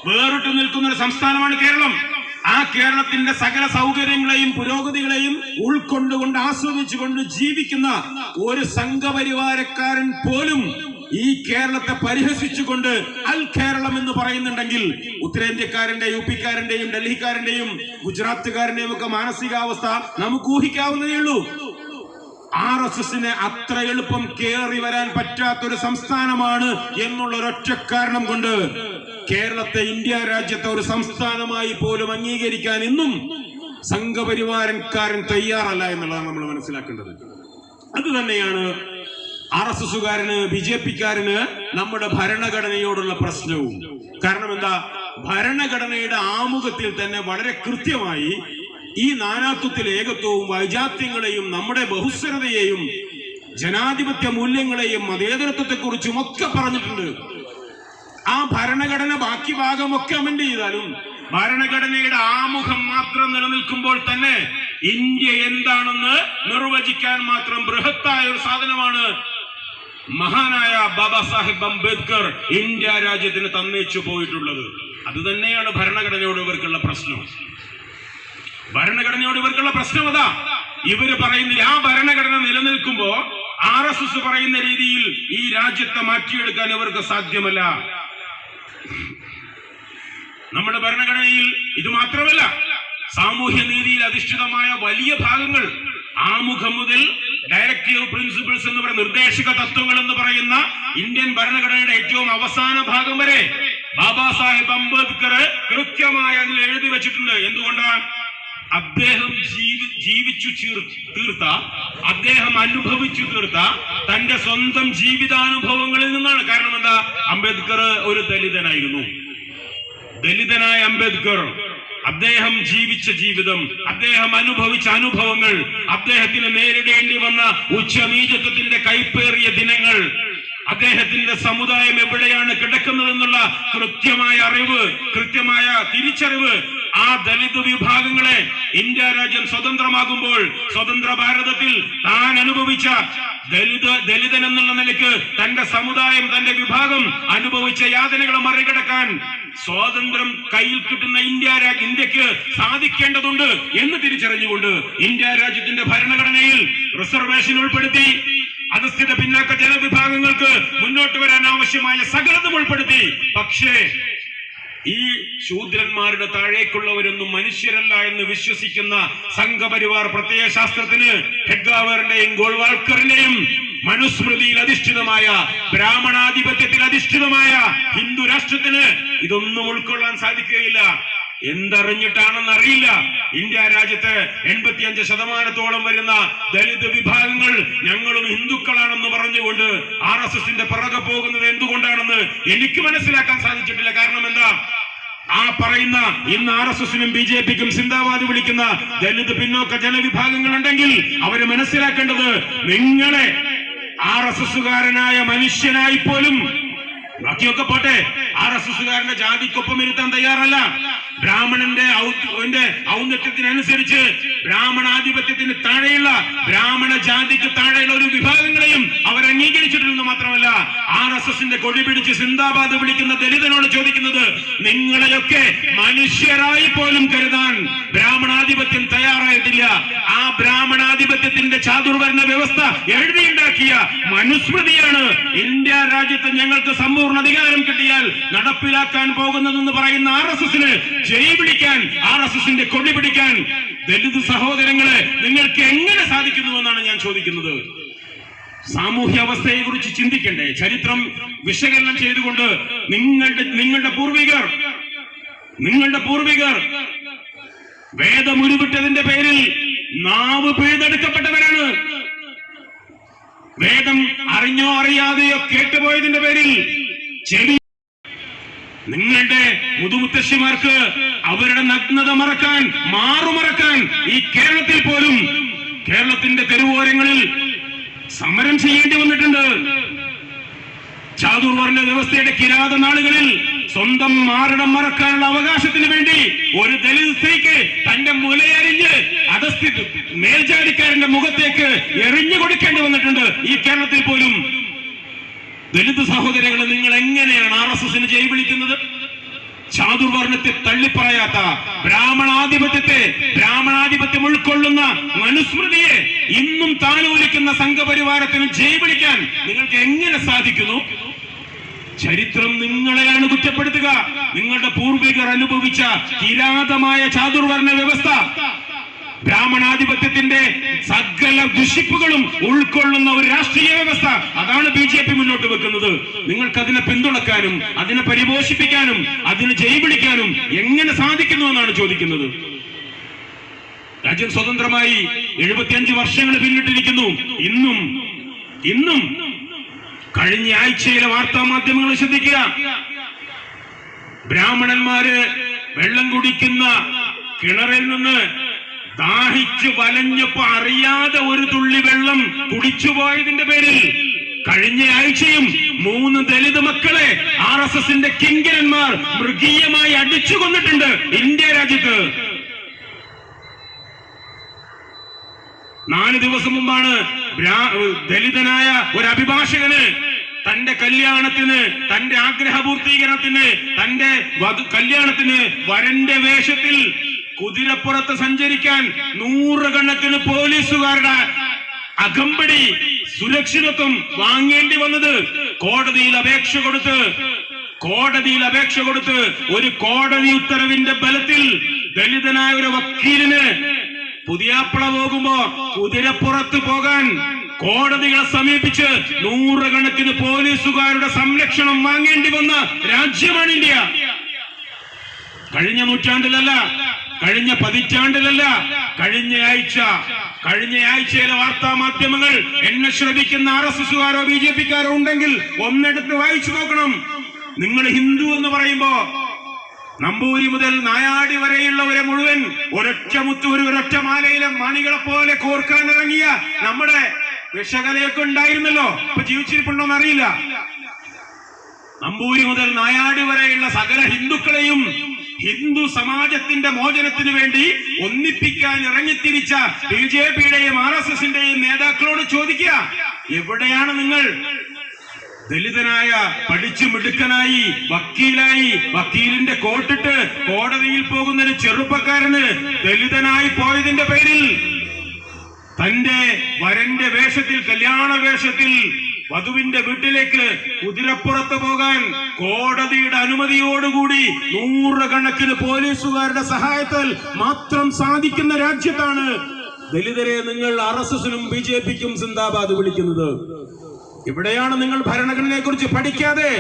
വേറിട്ട് നിൽക്കുന്ന ഒരു സംസ്ഥാനമാണ് കേരളം. ആ കേരളത്തിന്റെ സകല സൗകര്യങ്ങളെയും പുരോഗതികളെയും ഉൾക്കൊണ്ടുകൊണ്ട് ആസ്വദിച്ചുകൊണ്ട് ജീവിക്കുന്ന ഒരു സംഘപരിവാരക്കാരൻ പോലും ഈ കേരളത്തെ പരിഹസിച്ചുകൊണ്ട് അൽ കേരളം എന്ന് പറയുന്നുണ്ടെങ്കിൽ ഉത്തരേന്ത്യക്കാരന്റെ, UP-ക്കാരന്റെയും ഡൽഹിക്കാരന്റെയും ഗുജറാത്തുകാരന്റെയും ഒക്കെ മാനസികാവസ്ഥ നമുക്ക് ഊഹിക്കാവുന്നതേ ഉള്ളൂ. RSSന് അത്ര എളുപ്പം കയറി വരാൻ പറ്റാത്തൊരു സംസ്ഥാനമാണ് എന്നുള്ള ഒരൊറ്റ കാരണം കൊണ്ട് കേരളത്തെ ഇന്ത്യ രാജ്യത്തെ ഒരു സംസ്ഥാനമായി പോലും അംഗീകരിക്കാൻ ഇന്നും സംഘപരിവാരക്കാരൻ തയ്യാറല്ല എന്നുള്ളതാണ് നമ്മൾ മനസ്സിലാക്കേണ്ടത്. അത് തന്നെയാണ് RSSകാരന്, BJP-ക്കാരന് നമ്മുടെ ഭരണഘടനയോടുള്ള പ്രശ്നവും. കാരണം എന്താ, ഭരണഘടനയുടെ ആമുഖത്തിൽ തന്നെ വളരെ കൃത്യമായി ഈ നാനാത്വത്തിൽ ഏകത്വവും വൈജാത്യങ്ങളെയും നമ്മുടെ ബഹുസ്വരതയെയും ജനാധിപത്യ മൂല്യങ്ങളെയും മതേതരത്വത്തെ കുറിച്ചും ഒക്കെ പറഞ്ഞിട്ടുണ്ട്. ആ ഭരണഘടന ബാക്കി ഭാഗമൊക്കെ അമെൻഡ് ചെയ്താലും ഭരണഘടനയുടെ ആമുഖം മാത്രം നിലനിൽക്കുമ്പോൾ തന്നെ ഇന്ത്യ എന്താണെന്ന് നിർവചിക്കാൻ മാത്രം ബൃഹത്തായ ഒരു സാധനമാണ് മഹാനായ ബാബാ സാഹിബ് അംബേദ്കർ ഇന്ത്യ രാജ്യത്തിന് തന്നേച്ചു പോയിട്ടുള്ളത്. അത് തന്നെയാണ് ഭരണഘടനയോട് ഇവർക്കുള്ള പ്രശ്നം. ഭരണഘടനയോട് ഇവർക്കുള്ള പ്രശ്നം അതാ. ഇവര് പറയുന്നില്ല ആ ഭരണഘടന നിലനിൽക്കുമ്പോ RSS പറയുന്ന രീതിയിൽ ഈ രാജ്യത്തെ മാറ്റിയെടുക്കാൻ ഇവർക്ക് സാധ്യമല്ല. നമ്മുടെ ഭരണഘടനയിൽ ഇത് മാത്രമല്ല, സാമൂഹ്യ നീതിയിൽ അധിഷ്ഠിതമായ വലിയ ഭാഗങ്ങൾ, ആമുഖം മുതൽ ഡയറക്റ്റീവ് പ്രിൻസിപ്പിൾസ് എന്ന് പറയുന്ന നിർദ്ദേശക തത്വങ്ങൾ എന്ന് പറയുന്ന ഇന്ത്യൻ ഭരണഘടനയുടെ ഏറ്റവും അവസാന ഭാഗം വരെ ബാബാ സാഹിബ് അംബേദ്കർ കൃത്യമായി അതിൽ എഴുതി വെച്ചിട്ടുണ്ട്. എന്തുകൊണ്ടാണ്? അദ്ദേഹം ജീവിച്ചു തീർത്ത, അദ്ദേഹം അനുഭവിച്ചു തീർത്ത തന്റെ സ്വന്തം ജീവിതാനുഭവങ്ങളിൽ നിന്നാണ്. കാരണം എന്താ, അംബേദ്കർ ഒരു ദലിതനായിരുന്നു. ദലിതനായ അംബേദ്കർ അദ്ദേഹം ജീവിച്ച ജീവിതം, അദ്ദേഹം അനുഭവിച്ച അനുഭവങ്ങൾ, അദ്ദേഹത്തിന് നേരിടേണ്ടി വന്ന ഉച്ചനീചത്വത്തിന്റെ കൈപ്പേറിയ ദിനങ്ങൾ, അദ്ദേഹത്തിന്റെ സമുദായം എവിടെയാണ് കിടക്കുന്നതെന്നുള്ള കൃത്യമായ അറിവ്, കൃത്യമായ തിരിച്ചറിവ് ആ ദലിത് വിഭാഗങ്ങളെ ഇന്ത്യ രാജ്യം സ്വതന്ത്രമാകുമ്പോൾ സ്വതന്ത്ര ഭാരതത്തിൽ താൻ അനുഭവിച്ച ദലിതൻ എന്നുള്ള നിലയ്ക്ക് തന്റെ സമുദായം, തന്റെ വിഭാഗം അനുഭവിച്ച യാതനകളെ മറികടക്കാൻ സ്വാതന്ത്ര്യം കയ്യിൽ കിട്ടുന്ന ഇന്ത്യക്ക് സാധിക്കേണ്ടതുണ്ട് എന്ന് തിരിച്ചറിഞ്ഞുകൊണ്ട് ഇന്ത്യ രാജ്യത്തിന്റെ ഭരണഘടനയിൽ റിസർവേഷൻ ഉൾപ്പെടുത്തി, അധസ്ഥിത പിന്നാക്ക ജനവിഭാഗങ്ങൾക്ക് മുന്നോട്ട് വരാൻ ആവശ്യമായ സകലതും ഉൾപ്പെടുത്തി. പക്ഷേ ഈ ശൂദ്രന്മാരുടെ താഴേക്കുള്ളവരൊന്നും മനുഷ്യരല്ല എന്ന് വിശ്വസിക്കുന്ന സംഘപരിവാർ പ്രത്യയശാസ്ത്രത്തിന് ഹെഡ്ഗാവറിന്റെയും ഗോൾവാൾക്കറിന്റെയും മനുസ്മൃതിയിൽ അധിഷ്ഠിതമായ, ബ്രാഹ്മണാധിപത്യത്തിൽ അധിഷ്ഠിതമായ ഹിന്ദു രാഷ്ട്രത്തിന് ഇതൊന്നും ഉൾക്കൊള്ളാൻ സാധിക്കുകയില്ല. എന്തറിഞ്ഞിട്ടാണെന്ന് അറിയില്ല, ഇന്ത്യ രാജ്യത്ത് 85% വരുന്ന ദലിത് വിഭാഗങ്ങൾ ഞങ്ങളും ഹിന്ദുക്കളാണെന്ന് പറഞ്ഞുകൊണ്ട് RSSന്റെ പിറകെ പോകുന്നത് എന്തുകൊണ്ടാണെന്ന് എനിക്ക് മനസ്സിലാക്കാൻ സാധിച്ചിട്ടില്ല. കാരണം എന്താ, ആ പറയുന്ന ഇന്ന് RSSനും BJP-ക്കും സിന്ദാബാദ് വിളിക്കുന്ന ദലിത് പിന്നോക്ക ജനവിഭാഗങ്ങൾ ഉണ്ടെങ്കിൽ അവര് മനസ്സിലാക്കേണ്ടത്, നിങ്ങളെ RSSകാരനായ മനുഷ്യനായി പോലും, ബാക്കിയൊക്കെ പോട്ടെ, RSSകാരന്റെ ജാതിക്കൊപ്പം ഇരുത്താൻ തയ്യാറല്ല. ബ്രാഹ്മണന്റെ ഔന്നത്യത്തിനനുസരിച്ച് ബ്രാഹ്മണാധിപത്യത്തിന് താഴെയുള്ള ബ്രാഹ്മണ ജാതിക്ക് താഴെയുള്ള ഒരു വിഭാഗങ്ങളെയും അവർ അംഗീകരിച്ചിട്ടില്ലെന്ന് മാത്രമല്ല, RSSന്റെ കൊടി പിടിച്ച് സിന്ദാബാദ് വിളിക്കുന്ന ദലിതനോട് ചോദിക്കുന്നത്, നിങ്ങളെയൊക്കെ മനുഷ്യരായി പോലും കരുതാൻ ബ്രാഹ്മണാധിപത്യം തയ്യാറായിട്ടില്ല. ആ ബ്രാഹ്മണാധിപത്യത്തിന്റെ ചാതുർവർണ്ണ വ്യവസ്ഥ എഴുതിയുണ്ടാക്കിയ മനുസ്മൃതിയാണ് ഇന്ത്യ രാജ്യത്ത് ഞങ്ങൾക്ക് സമ്പൂർണ്ണ അധികാരം കിട്ടിയാൽ നടപ്പിലാക്കാൻ പോകുന്നതെന്ന് പറയുന്ന RSSന് ജയ് വിളിക്കാൻ, RSSന്റെ കൊടി പിടിക്കാൻ ദലിത് സഹോദരങ്ങളെ നിങ്ങൾക്ക് എങ്ങനെ സാധിക്കുന്നുവെന്നാണ് ഞാൻ ചോദിക്കുന്നത്. സാമൂഹ്യ അവസ്ഥയെ കുറിച്ച് ചിന്തിക്കണ്ടേ? ചരിത്രം വിശകലനം ചെയ്തുകൊണ്ട് നിങ്ങളുടെ പൂർവികർ വേദം ഉരുവിട്ടതിന്റെ പേരിൽ നാവ് പിഴുതെടുക്കപ്പെട്ടവരാണ്. വേദം അറിഞ്ഞോ അറിയാതെയോ കേട്ടുപോയതിന്റെ പേരിൽ ചെവി, നിങ്ങളുടെ മുതുമുത്തശ്ശിമാർക്ക് അവരുടെ നഗ്നത മറക്കാൻ, മാറുമറക്കാൻ ഈ കേരളത്തിൽ പോലും, കേരളത്തിന്റെ തെരുവോരങ്ങളിൽ സമരം ചെയ്യേണ്ടി വന്നിട്ടുണ്ട്. ചാതുർവർണ്ണ വ്യവസ്ഥയുടെ കിരാത നാളുകളിൽ സ്വന്തം മാറിടം മറക്കാനുള്ള അവകാശത്തിന് വേണ്ടി ഒരു ദലിത് സ്ത്രീക്ക് തന്റെ മുലയരിഞ്ഞ് മേൽജാതിക്കാരന്റെ മുഖത്തേക്ക് എറിഞ്ഞു കൊടുക്കേണ്ടി വന്നിട്ടുണ്ട് ഈ കേരളത്തിൽ പോലും. ദലിത് സഹോദരങ്ങളെ, നിങ്ങൾ എങ്ങനെയാണ് RSSന് ജയ് വിളിക്കുന്നത്? ചാതുർവർണ്ണത്തെ തള്ളിപ്പറയാത്ത, ബ്രാഹ്മണാധിപത്യം ഉൾക്കൊള്ളുന്ന മനുസ്മൃതിയെ ഇന്നും താലോലിക്കുന്ന സംഘപരിവാരത്തിന് ജയ് വിളിക്കാൻ നിങ്ങൾക്ക് എങ്ങനെ സാധിക്കുന്നു? ചരിത്രം നിങ്ങളെയാണ് കുറ്റപ്പെടുത്തുക. നിങ്ങളുടെ പൂർവികർ അനുഭവിച്ച കിരാതമായ ചാതുർവർണ്ണ വ്യവസ്ഥ, ബ്രാഹ്മണാധിപത്യത്തിന്റെ സകല ദുഷിപ്പുകളും ഉൾക്കൊള്ളുന്ന ഒരു രാഷ്ട്രീയ വ്യവസ്ഥ, അതാണ് BJP മുന്നോട്ട് വെക്കുന്നത്. നിങ്ങൾക്ക് അതിനെ പിന്തുണക്കാനും അതിനെ പരിപോഷിപ്പിക്കാനും അതിന് ജയ് വിളിക്കാനും എങ്ങനെ സാധിക്കുന്നു എന്നാണ് ചോദിക്കുന്നത്. രാജ്യം സ്വതന്ത്രമായി 75 വർഷങ്ങൾ പിന്നിട്ടിരിക്കുന്നു. ഇന്നും കഴിഞ്ഞ ആഴ്ചയിലെ വാർത്താ മാധ്യമങ്ങൾ ശ്രദ്ധിക്കുക. ബ്രാഹ്മണന്മാര് വെള്ളം കുടിക്കുന്ന കിണറിൽ നിന്ന് ദാഹിച്ചു വലഞ്ഞപ്പോ അറിയാതെ ഒരു തുള്ളി വെള്ളം കുടിച്ചുപോയതിന്റെ പേരിൽ കഴിഞ്ഞ ആഴ്ചയും 3 ദലിത് മക്കളെ RSSന്റെ കിങ്കരന്മാർ മൃഗീയമായി അടിച്ചു കൊന്നിട്ടുണ്ട് ഇന്ത്യ രാജ്യത്ത്. 4 ദിവസം മുമ്പാണ് ദലിതനായ ഒരു അഭിഭാഷകന് തന്റെ കല്യാണത്തിന്, തന്റെ ആഗ്രഹ പൂർത്തീകരണത്തിന്, തന്റെ കല്യാണത്തിന് വരന്റെ വേഷത്തിൽ കുതിരപ്പുറത്ത് സഞ്ചരിക്കാൻ 100 കണക്കിന് പോലീസുകാരുടെ അകമ്പടി സുരക്ഷിതത്വം വാങ്ങേണ്ടി വന്നത്. കോടതിയിൽ അപേക്ഷ കൊടുത്ത് ഒരു കോടതി ഉത്തരവിന്റെ ബലത്തിൽ ദലിതനായ ഒരു വക്കീലിന് പുതിയാപ്പള പോകുമ്പോ കുതിരപ്പുറത്ത് പോകാൻ കോടതികളെ സമീപിച്ച് 100 കണക്കിന് പോലീസുകാരുടെ സംരക്ഷണം വാങ്ങേണ്ടി വന്ന രാജ്യമാണ് ഇന്ത്യ. കഴിഞ്ഞ നൂറ്റാണ്ടിലല്ല, കഴിഞ്ഞ പതിറ്റാണ്ടിലല്ല, കഴിഞ്ഞ ആഴ്ചയിലെ വാർത്താ മാധ്യമങ്ങൾ എന്നെ ശ്രമിക്കുന്ന RSSകാരോ BJPക്കാരോ ഉണ്ടെങ്കിൽ ഒന്നെടുത്ത് വായിച്ചു നോക്കണം. നിങ്ങൾ ഹിന്ദു എന്ന് പറയുമ്പോ നമ്പൂരി മുതൽ നായാടി വരെയുള്ളവരെ മുഴുവൻ ഒരൊറ്റ മാലയിലെ മണികളെ പോലെ കോർക്കാനിറങ്ങിയ നമ്മുടെ വിഷകലയൊക്കെ ഉണ്ടായിരുന്നല്ലോ. ഇപ്പൊ ജീവിച്ചിരിപ്പുണ്ടോന്ന് അറിയില്ല. നമ്പൂരി മുതൽ നായാടി വരെയുള്ള സകല ഹിന്ദുക്കളെയും ഹിന്ദു സമാജത്തിന്റെ മോചനത്തിന് വേണ്ടി ഒന്നിപ്പിക്കാൻ ഇറങ്ങിത്തിരിച്ച BJPയുടെയും RSSന്റെയും നേതാക്കളോട് ചോദിക്കുക, എവിടെയാണ് നിങ്ങൾ? ദലിതനായ, പഠിച്ചു മിടുക്കനായി, വക്കീലിന്റെ കോട്ടിട്ട് കോടതിയിൽ പോകുന്ന ഒരു ചെറുപ്പക്കാരന് ദലിതനായി പോയതിന്റെ പേരിൽ തന്റെ വരന്റെ വേഷത്തിൽ, കല്യാണ വേഷത്തിൽ വധുവിന്റെ വീട്ടിലേക്ക് കുതിരപ്പുറത്ത് പോകാൻ കോടതിയുടെ അനുമതിയോടുകൂടി 100 കണക്കിന് പോലീസുകാരുടെ സഹായത്താൽ മാത്രം സാധിക്കുന്ന രാജ്യത്താണ് ദലിതരെ നിങ്ങൾ RSSനും BJPക്കും സിന്ദാബാദ് വിളിക്കുന്നത്. ഇവിടെയാണ് നിങ്ങൾ ഭരണഘടനയെ കുറിച്ച് പഠിക്കാതെ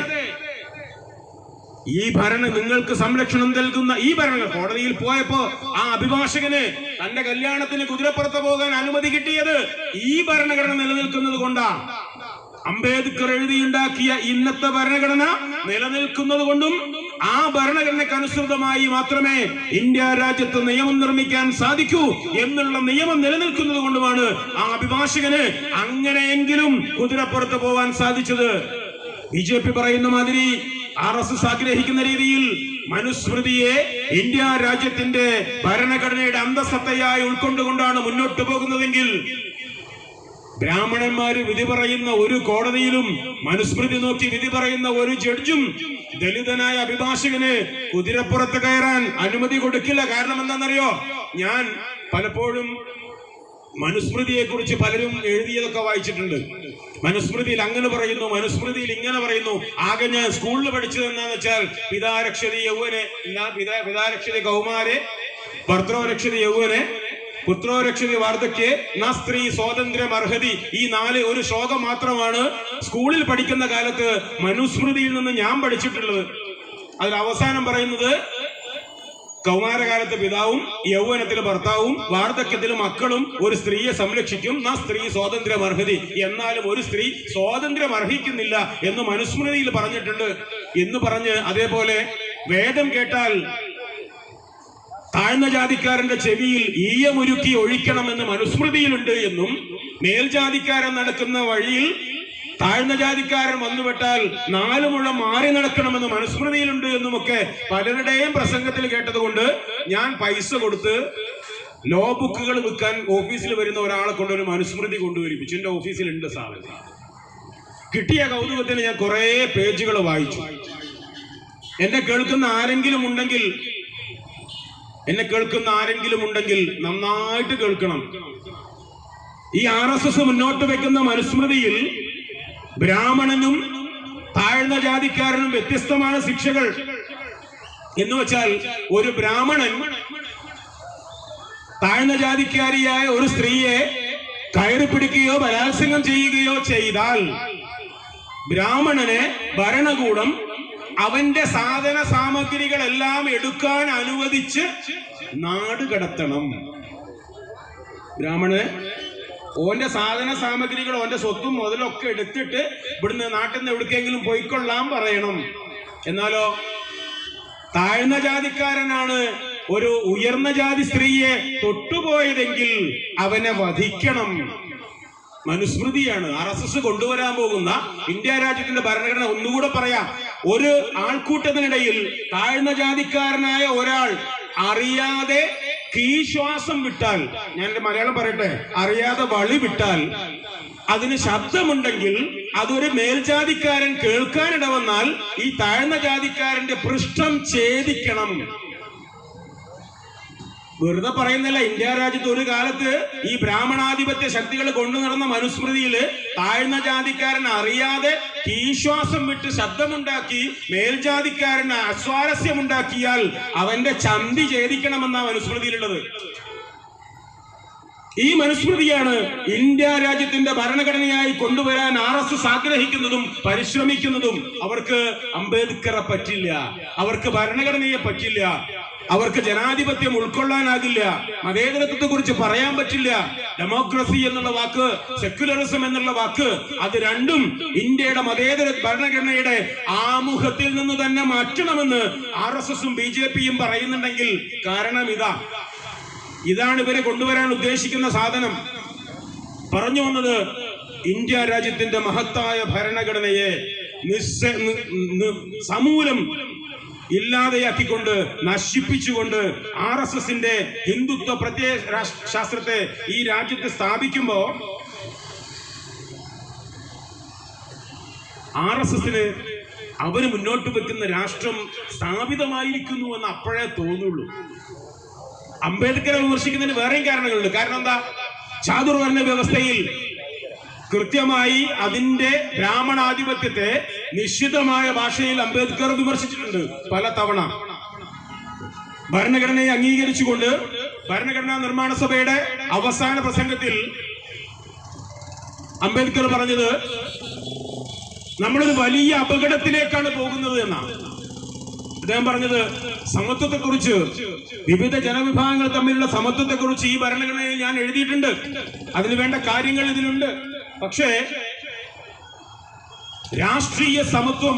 നിങ്ങൾക്ക് സംരക്ഷണം നൽകുന്ന ഈ ഭരണഘടന. കോടതിയിൽ പോയപ്പോ ആ അഭിഭാഷകന് തന്റെ കല്യാണത്തിന് കുതിരപ്പുറത്ത് പോകാൻ അനുമതി കിട്ടിയത് ഈ ഭരണഘടന നിലനിൽക്കുന്നത് കൊണ്ടാണ്. അംബേദ്കർ എഴുതിയുണ്ടാക്കിയ ഇന്നത്തെ ഭരണഘടന നിലനിൽക്കുന്നത് കൊണ്ടും ആ ഭരണഘടനയ്ക്ക് അനുസൃതമായി മാത്രമേ ഇന്ത്യ രാജ്യത്ത് നിയമം നിർമ്മിക്കാൻ സാധിക്കൂ എന്നുള്ള നിയമം നിലനിൽക്കുന്നത് കൊണ്ടുമാണ് ആ അഭിഭാഷകന് അങ്ങനെയെങ്കിലും കുതിരപ്പുറത്ത് പോകാൻ സാധിച്ചത്. BJP പറയുന്ന മാതിരി RSS ആഗ്രഹിക്കുന്ന രീതിയിൽ മനുസ്മൃതിയെ ഇന്ത്യ രാജ്യത്തിന്റെ ഭരണഘടനയുടെ അന്തസത്തയായി ഉൾക്കൊണ്ടുകൊണ്ടാണ് മുന്നോട്ട് പോകുന്നതെങ്കിൽ ബ്രാഹ്മണന്മാര് വിധി പറയുന്ന ഒരു കോടതിയിലും മനുസ്മൃതി നോക്കി വിധി പറയുന്ന ഒരു ജഡ്ജും ദലിതനായ അഭിഭാഷകന് കുതിരപ്പുറത്ത് കയറാൻ അനുമതി കൊടുക്കില്ല. കാരണം എന്താണെന്നറിയോ? ഞാൻ പലപ്പോഴും മനുസ്മൃതിയെ കുറിച്ച് പലരും എഴുതിയതൊക്കെ വായിച്ചിട്ടുണ്ട്. മനുസ്മൃതിയിൽ അങ്ങനെ പറയുന്നു, മനുസ്മൃതിയിൽ ഇങ്ങനെ പറയുന്നു. ആകെ ഞാൻ സ്കൂളിൽ പഠിച്ചത് എന്താന്ന് വെച്ചാൽ പിതാരക്ഷതി യൗവനെ, പിതാരക്ഷതി കൗമാരെ, ഭർത്തൃരക്ഷതി യൗവനെ, പുത്രോരക്ഷതി വാർദ്ധക്യെ, ന സ്ത്രീ സ്വാതന്ത്ര്യം അർഹതി. ഈ 4 ഒരു ശ്ലോകം മാത്രമാണ് സ്കൂളിൽ പഠിക്കുന്ന കാലത്ത് മനുസ്മൃതിയിൽ നിന്ന് ഞാൻ പഠിച്ചിട്ടുള്ളത്. അതിൽ അവസാനം പറയുന്നത് കൗമാരകാലത്ത് പിതാവും യൗവനത്തിൽ ഭർത്താവും വാർദ്ധക്യത്തിൽ മക്കളും ഒരു സ്ത്രീയെ സംരക്ഷിക്കും. ന സ്ത്രീ സ്വാതന്ത്ര്യം അർഹതി. എന്നാലും ഒരു സ്ത്രീ സ്വാതന്ത്ര്യം അർഹിക്കുന്നില്ല എന്ന് മനുസ്മൃതിയിൽ പറഞ്ഞിട്ടുണ്ട് എന്ന് പറഞ്ഞ്, അതേപോലെ വേദം കേട്ടാൽ താഴ്ന്ന ജാതിക്കാരന്റെ ചെവിയിൽ ഈയമുരുക്കി ഒഴിക്കണമെന്ന് മനുസ്മൃതിയിലുണ്ട് എന്നും, മേൽജാതിക്കാരൻ നടക്കുന്ന വഴിയിൽ താഴ്ന്ന ജാതിക്കാരൻ വന്നുവിട്ടാൽ 4 മുഴം മാറി നടക്കണമെന്ന് മനുസ്മൃതിയിലുണ്ട് എന്നുമൊക്കെ പലരുടെയും പ്രസംഗത്തിൽ കേട്ടതുകൊണ്ട് ഞാൻ പൈസ കൊടുത്ത് ലോ ബുക്കുകൾ വിൽക്കാൻ ഓഫീസിൽ വരുന്ന ഒരാളെ കൊണ്ട് ഒരു മനുസ്മൃതി കൊണ്ടുവരിപ്പിച്ചു. എന്റെ ഓഫീസിലുണ്ട് സാധനം. കിട്ടിയ കൗതുകത്തിന് ഞാൻ കുറെ പേജുകൾ വായിച്ചു. എന്നെ കേൾക്കുന്ന ആരെങ്കിലും ഉണ്ടെങ്കിൽ നന്നായിട്ട് കേൾക്കണം. ഈ RSS മുന്നോട്ട് വെക്കുന്ന മനുസ്മൃതിയിൽ ബ്രാഹ്മണനും താഴ്ന്ന ജാതിക്കാരനും വ്യത്യസ്തമാണ് ശിക്ഷകൾ. എന്ന് വെച്ചാൽ ഒരു ബ്രാഹ്മണൻ താഴ്ന്ന ജാതിക്കാരിയായ ഒരു സ്ത്രീയെ കയറി പിടിക്കുകയോ ബലാത്സംഗം ചെയ്യുകയോ ചെയ്താൽ ബ്രാഹ്മണനെ ഭരണകൂടം അവന്റെ സാധന സാമഗ്രികളെല്ലാം എടുക്കാൻ അനുവദിച്ച് നാട് കടത്തണം. ബ്രാഹ്മണന് ഓന്റെ സാധന സാമഗ്രികൾ, ഓന്റെ സ്വത്തും മുതലൊക്കെ എടുത്തിട്ട് ഇവിടുന്ന് നാട്ടിൽ നിന്ന് എവിടേക്കെങ്കിലും പോയിക്കൊള്ളാൻ പറയണം. എന്നാലോ താഴ്ന്ന ജാതിക്കാരനാണ് ഒരു ഉയർന്ന ജാതി സ്ത്രീയെ തൊട്ടുപോയതെങ്കിൽ അവനെ വധിക്കണം. മനുസ്മൃതിയാണ് RSS കൊണ്ടുവരാൻ പോകുന്ന ഇന്ത്യ രാജ്യത്തിന്റെ ഭരണഘടന. ഒന്നുകൂടെ പറയാം, ഒരു ആൾക്കൂട്ടത്തിനിടയിൽ താഴ്ന്ന ജാതിക്കാരനായ ഒരാൾ അറിയാതെ കീശ്വാസം വിട്ടാൽ, ഞാൻ മലയാളം പറയട്ടെ, അറിയാതെ വളി വിട്ടാൽ അതിന് ശബ്ദമുണ്ടെങ്കിൽ അതൊരു മേൽജാതിക്കാരൻ കേൾക്കാനിട വന്നാൽ ഈ താഴ്ന്ന ജാതിക്കാരന്റെ പൃഷ്ഠം ഛേദിക്കണം. വെറുതെ പറയുന്നില്ല. ഇന്ത്യ രാജ്യത്ത് ഒരു കാലത്ത് ഈ ബ്രാഹ്മണാധിപത്യ ശക്തികൾ കൊണ്ടു നടന്ന മനുസ്മൃതിയില് താഴ്ന്ന ജാതിക്കാരൻ അറിയാതെ കീശ്വാസം വിട്ട് ശബ്ദമുണ്ടാക്കി മേൽജാതിക്കാരന് അസ്വാരസ്യമുണ്ടാക്കിയാൽ അവന്റെ ചന്തി ഛേദിക്കണമെന്നാണ് മനുസ്മൃതിയിലുള്ളത്. ഈ മനുസ്മൃതിയാണ് ഇന്ത്യ രാജ്യത്തിന്റെ ഭരണഘടനയായി കൊണ്ടുവരാൻ RSS ആഗ്രഹിക്കുന്നതും പരിശ്രമിക്കുന്നതും. അവർക്ക് അംബേദ്കറെ പറ്റില്ല, അവർക്ക് ഭരണഘടനയെ പറ്റില്ല, അവർക്ക് ജനാധിപത്യം ഉൾക്കൊള്ളാനാകില്ല, മതേതരത്വത്തെ കുറിച്ച് പറയാൻ പറ്റില്ല. ഡെമോക്രസി എന്നുള്ള വാക്ക്, സെക്യുലറിസം എന്നുള്ള വാക്ക്, അത് രണ്ടും ഇന്ത്യയുടെ മതേതര ഭരണഘടനയുടെ ആമുഖത്തിൽ നിന്ന് തന്നെ മാറ്റണമെന്ന് RSSഉം BJPയും പറയുന്നുണ്ടെങ്കിൽ കാരണം ഇതാണ് ഇവരെ കൊണ്ടുവരാൻ ഉദ്ദേശിക്കുന്ന സാധനം. പറഞ്ഞു വന്നത്, ഇന്ത്യ രാജ്യത്തിന്റെ മഹത്തായ ഭരണഘടനയെ സമൂലം ഇല്ലാതെയാക്കിക്കൊണ്ട്, നശിപ്പിച്ചുകൊണ്ട് RSSന്റെ ഹിന്ദുത്വ പ്രത്യയ ശാസ്ത്രത്തെ ഈ രാജ്യത്ത് സ്ഥാപിക്കുമ്പോ RSSന് അവര് മുന്നോട്ട് വെക്കുന്ന രാഷ്ട്രം സ്ഥാപിതമായിരിക്കുന്നു എന്ന് അപ്പോഴേ തോന്നുള്ളൂ. അംബേദ്കറെ വിമർശിക്കുന്നതിന് വേറെയും കാരണങ്ങളുണ്ട്. കാരണം എന്താ? ചാതുർവർണ്ണ വ്യവസ്ഥയിൽ കൃത്യമായി അതിന്റെ ബ്രാഹ്മണാധിപത്യത്തെ നിശ്ചിതമായ ഭാഷയിൽ അംബേദ്കർ വിമർശിച്ചിട്ടുണ്ട് പല തവണ. ഭരണഘടനയെ അംഗീകരിച്ചുകൊണ്ട് ഭരണഘടനാ നിർമ്മാണ സഭയുടെ അവസാന പ്രസംഗത്തിൽ അംബേദ്കർ പറഞ്ഞത്, നമ്മളൊരു വലിയ അപകടത്തിലേക്കാണ് പോകുന്നത് എന്നാണ്. അദ്ദേഹം പറഞ്ഞത് സമത്വത്തെക്കുറിച്ച്, വിവിധ ജനവിഭാഗങ്ങൾ തമ്മിലുള്ള സമത്വത്തെക്കുറിച്ച് ഈ ഭരണഘടനയിൽ ഞാൻ എഴുതിയിട്ടുണ്ട്, അതിന് വേണ്ട കാര്യങ്ങൾ ഇതിലുണ്ട്. പക്ഷേ രാഷ്ട്രീയ സമത്വം